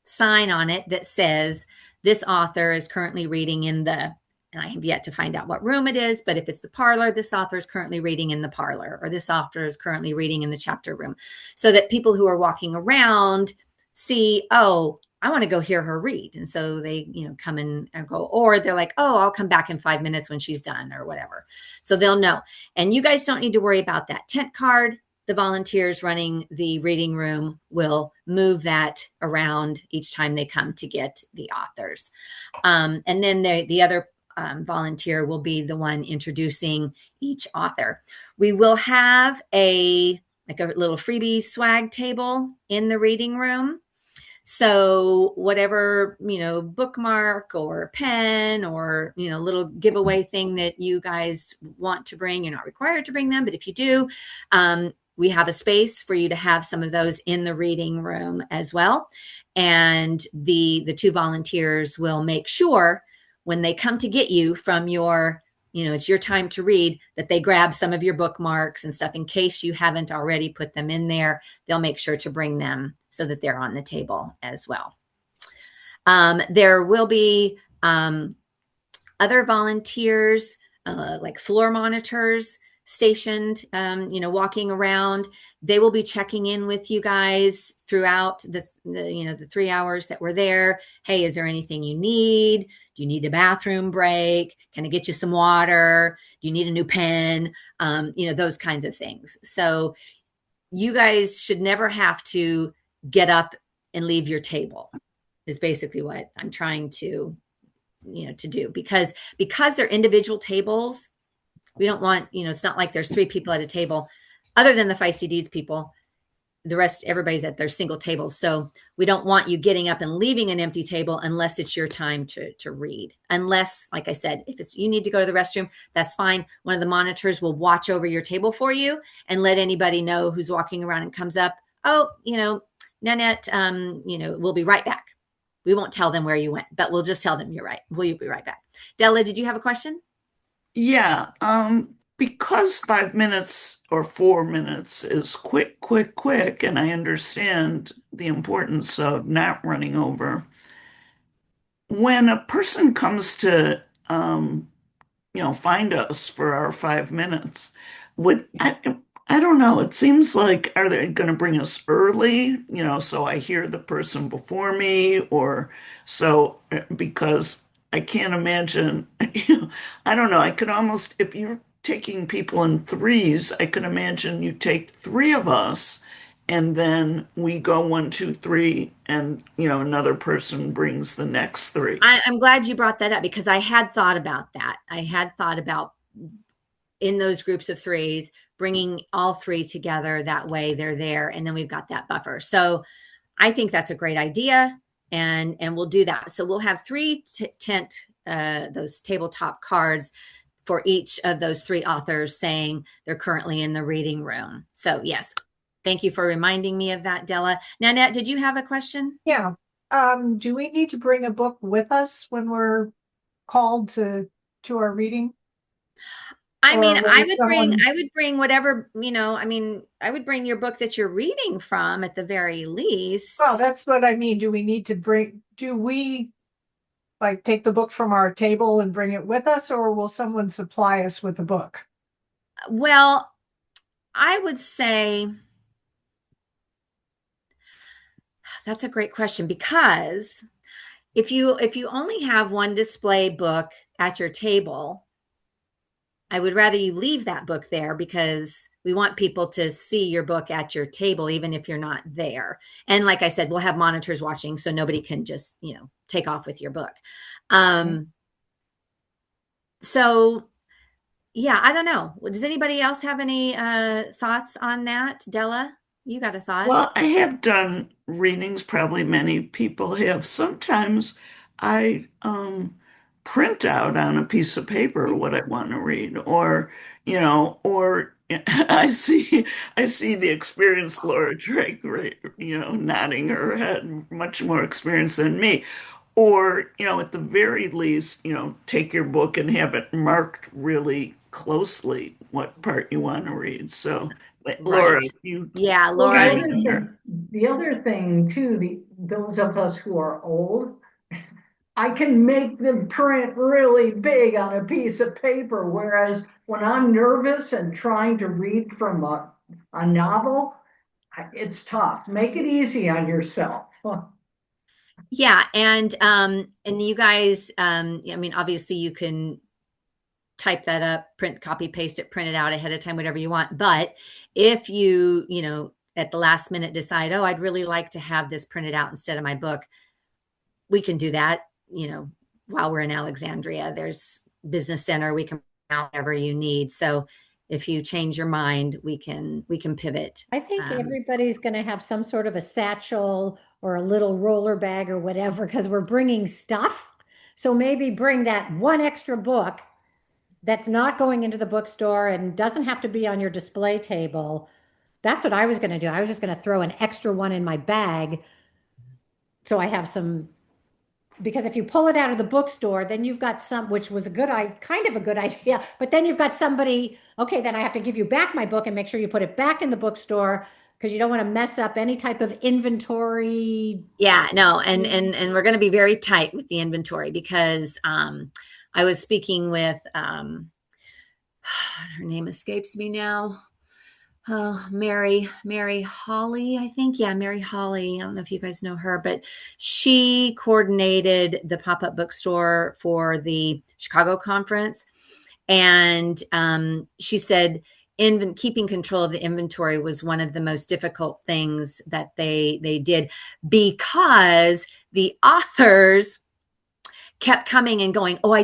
sign on it that says, this author is currently reading in and I have yet to find out what room it is, but if it's the parlor, this author is currently reading in the parlor, or this author is currently reading in the chapter room, so that people who are walking around see, oh, I want to go hear her read. And so they, come in and go, or they're like, oh, I'll come back in 5 minutes when she's done or whatever. So they'll know. And you guys don't need to worry about that tent card. The volunteers running the reading room will move that around each time they come to get the authors. And then the other volunteer will be the one introducing each author. We will have a little freebie swag table in the reading room. So whatever, bookmark or pen or, little giveaway thing that you guys want to bring, you're not required to bring them, but if you do, we have a space for you to have some of those in the reading room as well. And the 2 volunteers will make sure when they come to get you from your, it's your time to read, that they grab some of your bookmarks and stuff in case you haven't already put them in there. They'll make sure to bring them so that they're on the table as well. There will be other volunteers, like floor monitors, stationed, walking around. They will be checking in with you guys throughout the 3 hours that we're there. Hey, is there anything you need? Do you need a bathroom break? Can I get you some water? Do you need a new pen? Those kinds of things. So you guys should never have to get up and leave your table, is basically what I'm trying to do, because they're individual tables. We don't want, it's not like there's 3 people at a table other than the Feisty Deeds people. The rest, everybody's at their single tables. So we don't want you getting up and leaving an empty table unless it's your time to read. Unless, like I said, if you need to go to the restroom, that's fine. One of the monitors will watch over your table for you and let anybody know who's walking around and comes up. Oh, Nanette, we'll be right back. We won't tell them where you went, but we'll just tell them you're right. We'll be right back. Della, did you have a question? Yeah, because 5 minutes or 4 minutes is quick, and I understand the importance of not running over. When a person comes to, find us for our 5 minutes, I don't know. It seems like, are they going to bring us early? So I hear the person before me, or so, because I can't imagine, I don't know. I could almost, if you're taking people in threes, I could imagine you take 3 of us and then we go 1, 2, 3, and, another person brings the next 3. I'm glad you brought that up, because I had thought about that. I had thought about, in those groups of 3s, bringing all 3 together. That way they're there, and then we've got that buffer. So I think that's a great idea, and we'll do that. So we'll have 3 those tabletop cards for each of those 3 authors saying they're currently in the reading room. So yes, thank you for reminding me of that, Della. Nanette, did you have a question? Yeah. Do we need to bring a book with us when we're called to our reading? I mean, Or will someone, I would bring whatever, I mean, I would bring your book that you're reading from at the very well, least. that's what I mean. Do we need to do we like take the book from our table and bring it with us, or will someone supply us with a book? Well, I would say that's a great question, because if you only have one display book at your table, I would rather you leave that book there, because we want people to see your book at your table, even if you're not there. And like I said, we'll have monitors watching, so nobody can just, take off with your book. So yeah, I don't know. Does anybody else have any thoughts on that? Della, you got a thought? Well, I have done readings, probably many people have. Sometimes I print out on a piece of paper what I want to read, or I see the experienced Laura Drake, right, nodding her head, much more experienced than me. Or, at the very least, take your book and have it marked really closely what part you want to read. So, Laura, Right. you Yeah, Well, the Laura. chime other in thing, here. the other thing too, those of us who are old, I can make the print really big on a piece of paper, whereas when I'm nervous and trying to read from a novel, it's tough. Make it easy on yourself. Yeah, and you guys, I mean, obviously you can type that up, print, copy, paste it, print it out ahead of time, whatever you want. But if you, at the last minute decide, oh, I'd really like to have this printed out instead of my book, we can do that, while we're in Alexandria. There's Business Center, we can print out whatever you need. So if you change your mind, we can pivot. I think everybody's going to have some sort of a satchel or a little roller bag or whatever, because we're bringing stuff. So maybe bring that one extra book that's not going into the bookstore and doesn't have to be on your display table. That's what I was going to do. I was just going to throw an extra one in my bag. So I have some, because if you pull it out of the bookstore, then you've got some, which was kind of a good idea, but then you've got somebody, okay, then I have to give you back my book and make sure you put it back in the bookstore, because you don't want to mess up any type of inventory. Yeah, no, and we're going to be very tight with the inventory, because I was speaking with her name escapes me now. Mary Holly, I think. Yeah, Mary Holly. I don't know if you guys know her, but she coordinated the pop-up bookstore for the Chicago conference. And she said keeping control of the inventory was one of the most difficult things that they did, because the authors kept coming and going, oh, I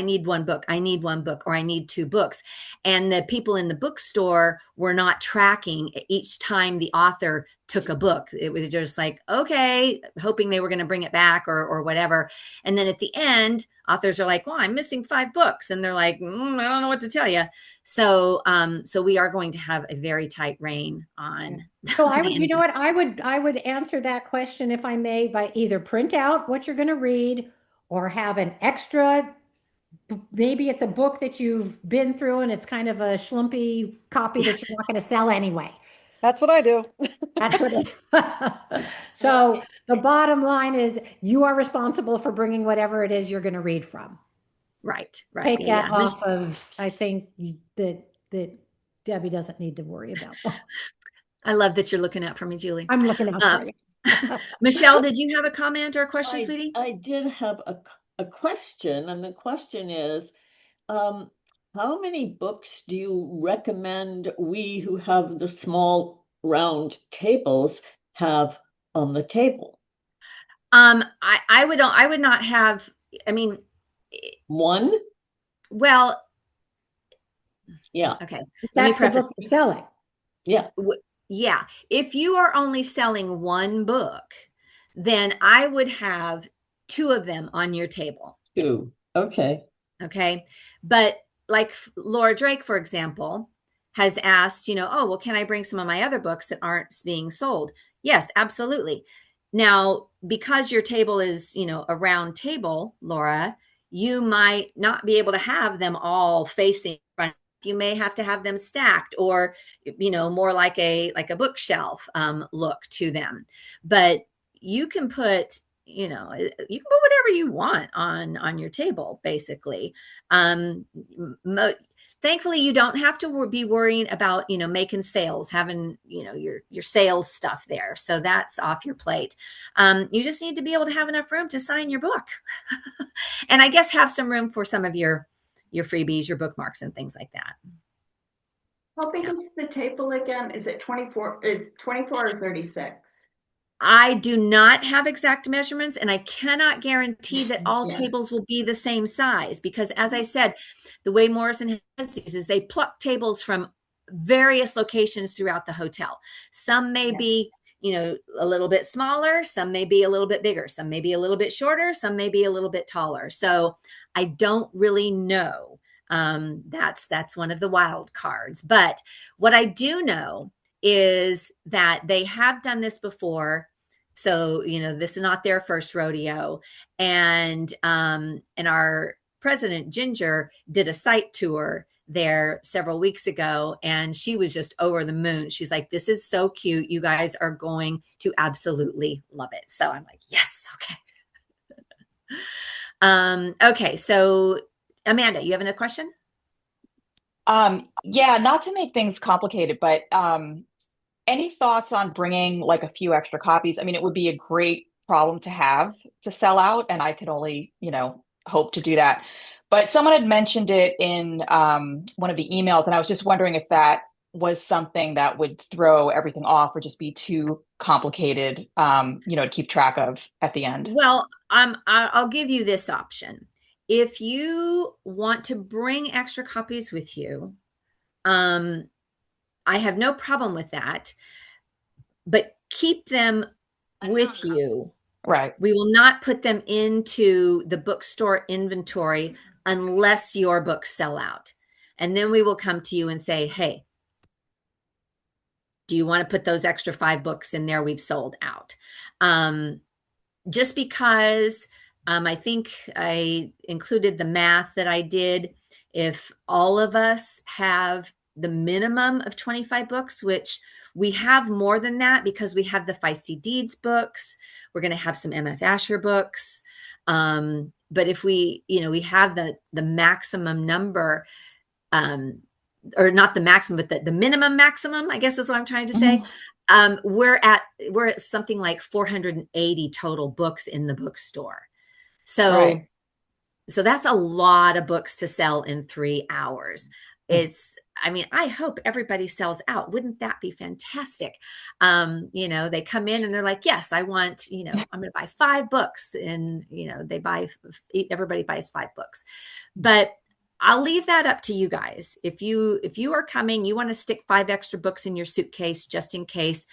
need one book, I need one book, or I need two books. And the people in the bookstore were not tracking each time the author took a book. It was just like, okay, hoping they were going to bring it back or whatever. And then at the end, authors are like, well, I'm missing 5 books. And they're like, I don't know what to tell you. So, so we are going to have a very tight rein on. So I would, you know what, I would answer that question, if I may, by either print out what you're going to read, or have an extra, maybe it's a book that you've been through and it's kind of a schlumpy copy that you're not going to sell anyway. That's what I do. That's what it. So the bottom line is, you are responsible for bringing whatever it is you're going to read from. Right. Take Yeah, that yeah. off of, I think that Debbie doesn't need to worry about. I love that you're looking out for me, Julie. I'm looking out for you. Michelle, did you have a comment or a question, sweetie? I did have a question, and the question is, how many books do you recommend we who have the small round tables have on the table? I would not have, I mean, one? Well, yeah. Okay. Let me preface. The book you're selling. Yeah. Yeah. If you are only selling one book, then I would have 2 of them on your table. 2. Okay. Okay. But like Laura Drake, for example, has asked, oh, well, can I bring some of my other books that aren't being sold? Yes, absolutely. Now, because your table is, a round table, Laura, you might not be able to have them all facing front You may have to have them stacked, or, you know, more like a bookshelf look to them. But you can put, you know, you can put whatever you want on your table, basically. Thankfully, you don't have to be worrying about, you know, making sales, having, you know, your sales stuff there. So that's off your plate. You just need to be able to have enough room to sign your book, and I guess have some room for some of your freebies, your bookmarks, and things like that. How big is the table again? Is it 24? It's 24 or 36? I do not have exact measurements, and I cannot guarantee that all tables will be the same size, because, as I said, the way Morrison has these is they pluck tables from various locations throughout the hotel. Some may be, you know, a little bit smaller, some may be a little bit bigger, some may be a little bit shorter, some may be a little bit taller. So I don't really know. That's one of the wild cards. But what I do know is that they have done this before. So, you know, this is not their first rodeo. And our president, Ginger, did a site tour there several weeks ago, and she was just over the moon. She's like, this is so cute. You guys are going to absolutely love it. So I'm like, yes, okay. Okay, so Amanda, you have a question? Yeah, not to make things complicated, but any thoughts on bringing like a few extra copies? I mean, it would be a great problem to have to sell out, and I could only, you know, hope to do that. But someone had mentioned it in one of the emails, and I was just wondering if that was something that would throw everything off or just be too complicated, you know, to keep track of at the end. Well, I'll give you this option. If you want to bring extra copies with you, I have no problem with that, but keep them with you. Right. We will not put them into the bookstore inventory unless your books sell out. And then we will come to you and say, hey, do you want to put those extra 5 books in there? We've sold out. Just because I think I included the math that I did. If all of us have the minimum of 25 books, which we have more than that because we have the Feisty Deeds books, we're going to have some MF Asher books. But if we, you know, we have the maximum number, or not the maximum, but the minimum maximum, I guess is what I'm trying to say. We're at something like 480 total books in the bookstore. So, right. So that's a lot of books to sell in 3 hours. I mean, I hope everybody sells out. Wouldn't that be fantastic? You know, they come in and they're like, yes, I want, you know, I'm going to buy 5 books, and, you know, everybody buys 5 books. But I'll leave that up to you guys. If you are coming, you want to stick 5 extra books in your suitcase just in case,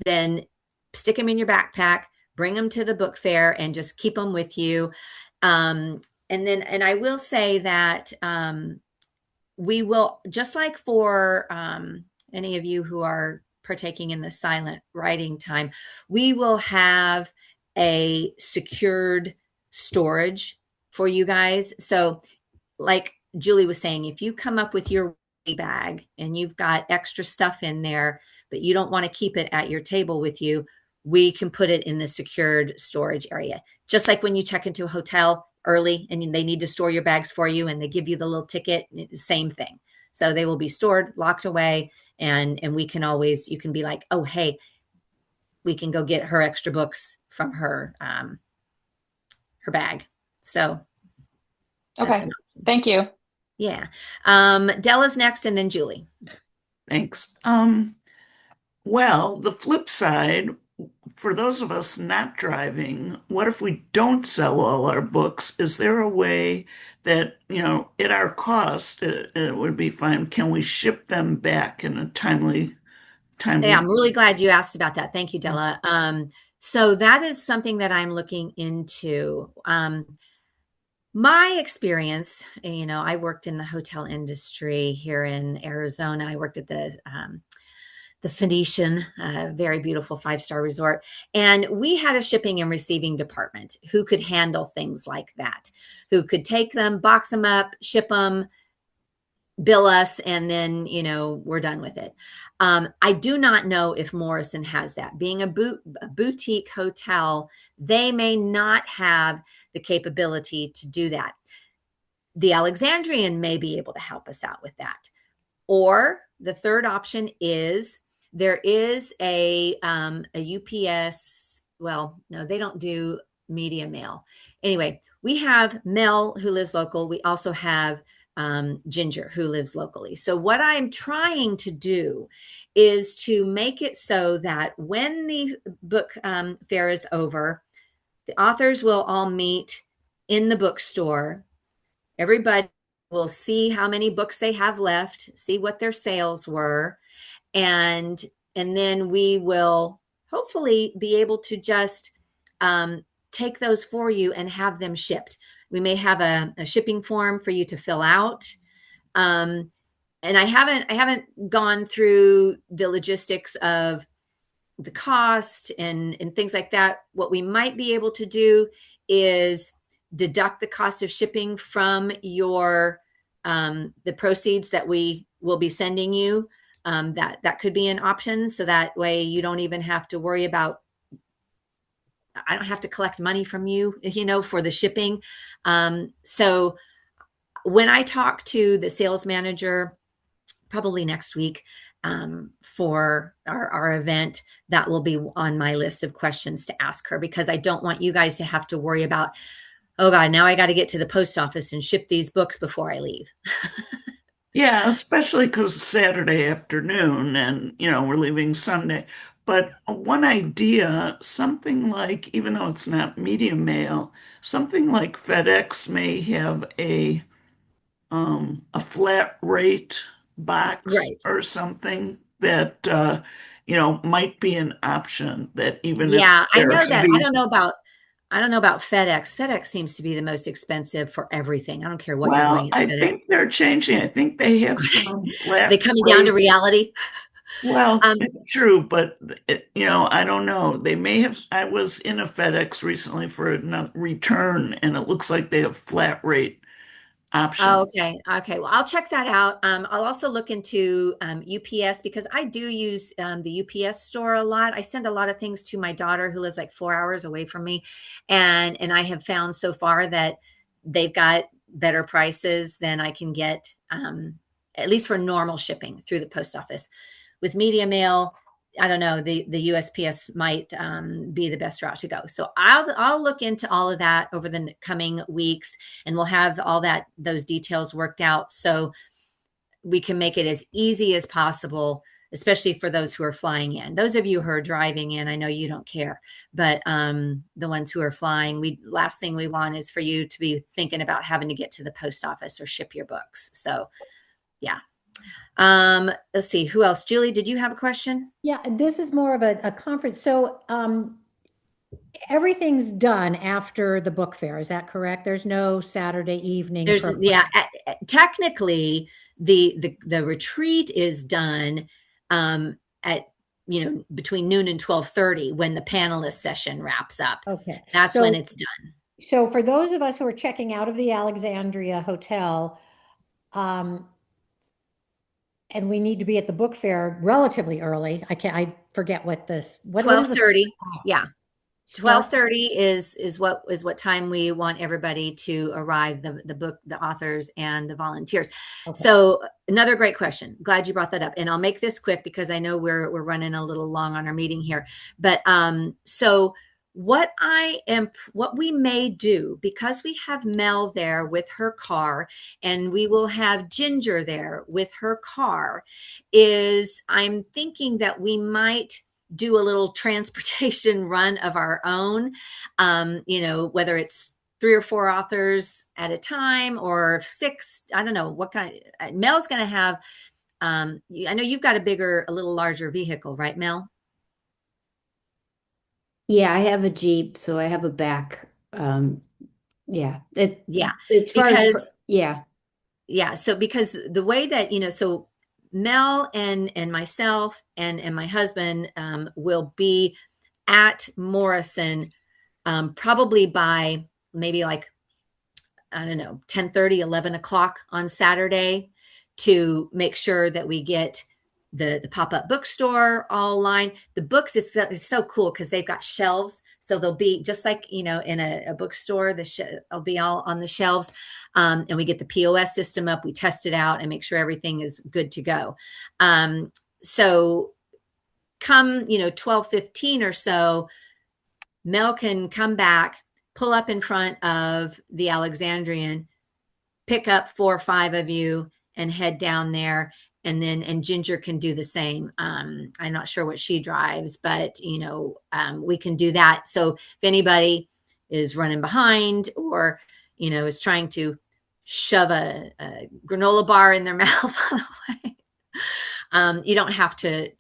then stick them in your backpack, bring them to the book fair, and just keep them with you. And I will say that we will, just like for any of you who are partaking in the silent writing time, we will have a secured storage for you guys. So like Julie was saying, if you come up with your bag and you've got extra stuff in there, but you don't want to keep it at your table with you, we can put it in the secured storage area. Just like when you check into a hotel early and they need to store your bags for you and they give you the little ticket, same thing. So they will be stored, locked away, and we can always, you can be like, oh, hey, we can go get her extra books from her bag. So okay, thank you. Yeah. Della's next, and then Julie. Thanks. Well, the flip side, for those of us not driving, what if we don't sell all our books? Is there a way that, you know, at our cost, it would be fine? Can we ship them back in a timely? Yeah, I'm really glad you asked about that. Thank you, Della. So that is something that I'm looking into. My experience, you know, I worked in the hotel industry here in Arizona. I worked at the Phoenician, very beautiful 5-star resort. And we had a shipping and receiving department who could handle things like that, who could take them, box them up, ship them, bill us, and then, you know, we're done with it. I do not know if Morrison has that. Being a boutique hotel, they may not have the capability to do that. The Alexandrian may be able to help us out with that. Or the third option is there is a UPS. Well, no, they don't do media mail. Anyway, we have Mel, who lives local. We also have Ginger, who lives locally. So what I'm trying to do is to make it so that when the book fair is over, the authors will all meet in the bookstore. Everybody will see how many books they have left, see what their sales were, and then we will hopefully be able to just take those for you and have them shipped. We may have a shipping form for you to fill out. And I haven't gone through the logistics of the cost and things like that. What we might be able to do is deduct the cost of shipping from your the proceeds that we will be sending you. That could be an option. So that way you don't even have to worry about, I don't have to collect money from you, you know, for the shipping. So when I talk to the sales manager, probably next week, for our event, that will be on my list of questions to ask her, because I don't want you guys to have to worry about, oh God, now I got to get to the post office and ship these books before I leave. Yeah, especially because it's Saturday afternoon and, you know, we're leaving Sunday. But one idea, something like, even though it's not media mail, something like FedEx may have a flat rate box Right. or something that you know, might be an option that even if Yeah, I they're know that. heavy. I don't know about FedEx. FedEx seems to be the most expensive for everything. I don't care what you're Well, doing at I FedEx. think they're changing. I think they have some They flat coming down to rate. reality. Well, Um, it's true, but you know, I don't know. They may have. I was in a FedEx recently for a return, and it looks like they have flat rate Oh, options. okay. Okay. Well, I'll check that out. I'll also look into UPS, because I do use the UPS store a lot. I send a lot of things to my daughter, who lives like 4 hours away from me, and I have found so far that they've got better prices than I can get, at least for normal shipping through the post office. With media mail, I don't know, the USPS might be the best route to go. So I'll look into all of that over the coming weeks, and we'll have all those details worked out so we can make it as easy as possible, especially for those who are flying in. Those of you who are driving in, I know you don't care, but the ones who are flying, last thing we want is for you to be thinking about having to get to the post office or ship your books. So yeah. Let's see, who else? Julie, did you have a question? Yeah, this is more of a conference. So everything's done after the book fair. Is that correct? There's no Saturday evening There's, for yeah, technically the retreat is done at, you know, between noon and 12:30 when the panelist session wraps up. Okay. That's when it's done. So for those of us who are checking out of the Alexandria Hotel, and we need to be at the book fair relatively early. I forget what is the 12:30. Yeah. start? 12:30 is what time we want everybody to arrive, the authors and the volunteers. Okay. So another great question. Glad you brought that up. And I'll make this quick because I know we're running a little long on our meeting here. But so what we may do, because we have Mel there with her car and we will have Ginger there with her car, is I'm thinking that we might do a little transportation run of our own, you know, whether it's 3 or 4 authors at a time or 6. I don't know what kind. Mel's going to have, I know you've got a little larger vehicle, right, Mel? Yeah, I have a Jeep, so I have a back. Yeah, Yeah, as far as because yeah. yeah, so because the way that, you know, so Mel and myself and my husband will be at Morrison probably by maybe like, I don't know, 10:30, 11 o'clock on Saturday to make sure that we get the pop-up bookstore all lined. The books is so cool because they've got shelves. So they'll be just like, in a bookstore, they'll be all on the shelves. And we get the POS system up, we test it out and make sure everything is good to go. So come, 12:15 or so, Mel can come back, pull up in front of the Alexandrian, pick up 4 or 5 of you and head down there. And Ginger can do the same. I'm not sure what she drives, but we can do that. So if anybody is running behind or is trying to shove a granola bar in their mouth on the way, you don't have to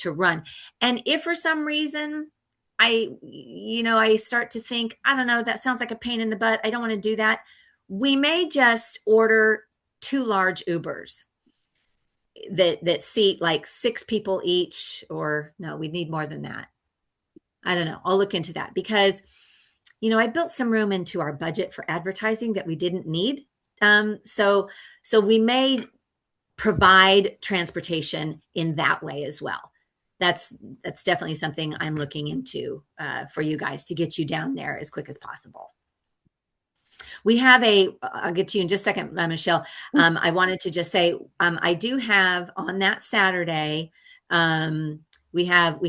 run. And if for some reason I start to think, I don't know, that sounds like a pain in the butt, I don't want to do that, we may just order 2 large Ubers that seat like 6 people each, or no, we need more than that. I don't know. I'll look into that because, I built some room into our budget for advertising that we didn't need. So we may provide transportation in that way as well. That's definitely something I'm looking into for you guys to get you down there as quick as possible. We have I'll get to you in just a second, Michelle. I wanted to just say, I do have on that Saturday, we have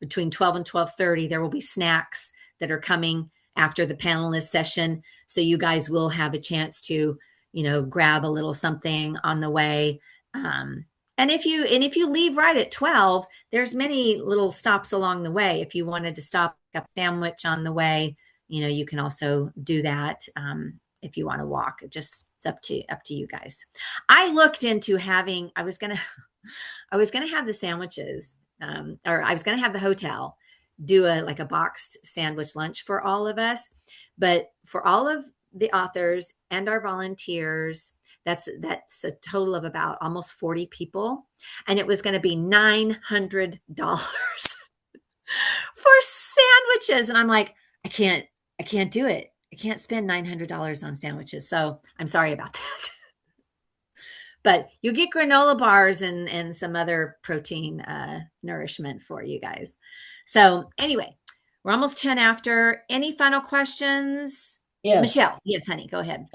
between 12 and 12:30, there will be snacks that are coming after the panelist session. So you guys will have a chance to, grab a little something on the way. And if you leave right at 12, there's many little stops along the way. If you wanted to stop a sandwich on the way, you can also do that. If you want to walk, it's up to you guys. I looked into I was going to have the sandwiches, or I was going to have the hotel do a boxed sandwich lunch for all of us, but for all of the authors and our volunteers, that's a total of about almost 40 people. And it was going to be $900 for sandwiches. And I'm like, I can't do it. I can't spend $900 on sandwiches. So I'm sorry about that. But you get granola bars and some other protein nourishment for you guys. So anyway, we're almost 10 after. Any final questions? Yes. Michelle, yes, honey, go ahead.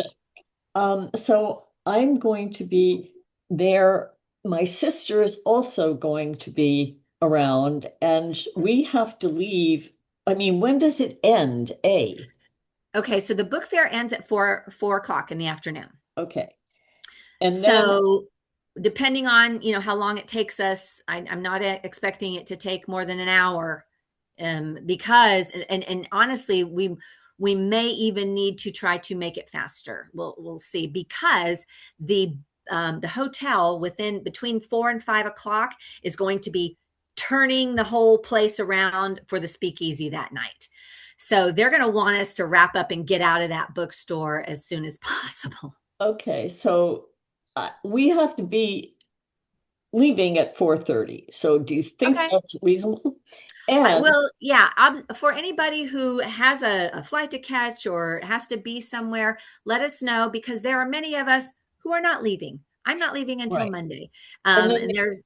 So I'm going to be there. My sister is also going to be around, and we have to leave. I mean, when does it end? Okay, so the book fair ends at 4 o'clock in the afternoon. Okay. And so depending on, how long it takes us, I'm not expecting it to take more than an hour, because, and honestly, we may even need to try to make it faster. We'll see, because the hotel between 4 and 5 o'clock is going to be turning the whole place around for the speakeasy that night. So they're going to want us to wrap up and get out of that bookstore as soon as possible. Okay, so we have to be leaving at 4:30. So do you think that's reasonable? And well, yeah, for anybody who has a flight to catch or has to be somewhere, let us know, because there are many of us who are not leaving. I'm not leaving until Monday. And there's,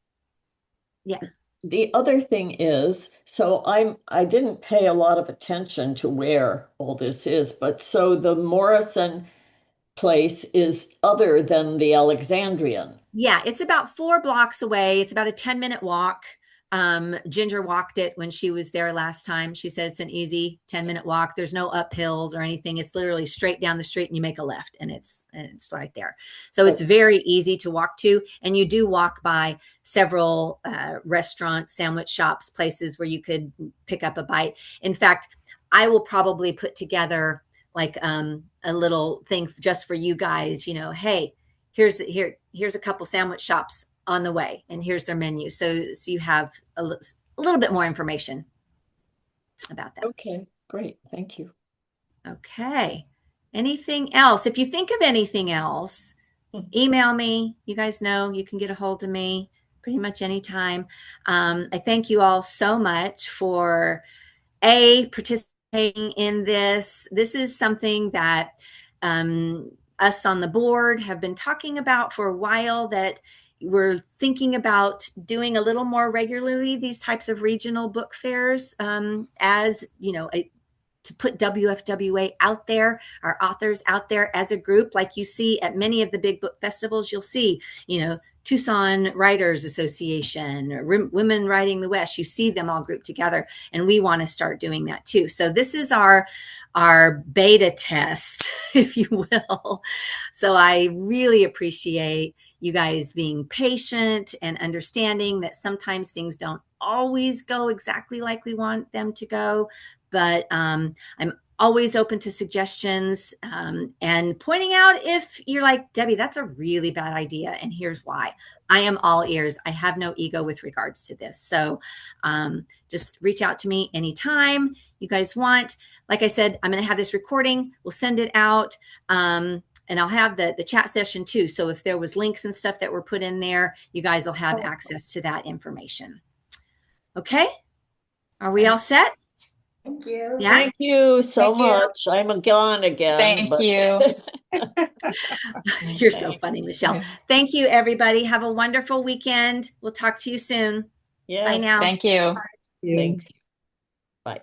the other thing is, so I didn't pay a lot of attention to where all this is, but so the Morrison place is other than the Alexandrian. Yeah, it's about 4 blocks away. It's about a 10-minute walk. Ginger walked it when she was there last time. She said it's an easy 10-minute walk. There's no uphills or anything. It's literally straight down the street and you make a left and it's right there. So it's very easy to walk to. And you do walk by several restaurants, sandwich shops, places where you could pick up a bite. In fact, I will probably put together like a little thing just for you guys, hey, here's a couple sandwich shops on the way, and here's their menu. So you have a little bit more information about that. Okay, great. Thank you. Okay. Anything else? If you think of anything else, email me. You guys know you can get a hold of me pretty much anytime. I thank you all so much for participating in this. This is something that us on the board have been talking about for a while, that we're thinking about doing a little more regularly these types of regional book fairs, as you know, to put WFWA out there, our authors out there as a group. Like you see at many of the big book festivals, you'll see, you know, Tucson Writers Association, or Women Writing the West. You see them all grouped together, and we want to start doing that too. So this is our beta test, if you will. So I really appreciate you guys being patient and understanding that sometimes things don't always go exactly like we want them to go. But I'm always open to suggestions, and pointing out if you're like, Debbie, that's a really bad idea, and here's why. I am all ears. I have no ego with regards to this. So just reach out to me anytime you guys want. Like I said, I'm going to have this recording. We'll send it out. And I'll have the chat session too. So if there was links and stuff that were put in there, you guys will have access to that information. Okay. Are we all set? Thank you. Yeah. Thank you so Thank you. much. I'm gone again. Thank but you. You're so funny, Michelle. Thank you, everybody. Have a wonderful weekend. We'll talk to you soon. Yes, Bye now. Thank you. thanks. Bye.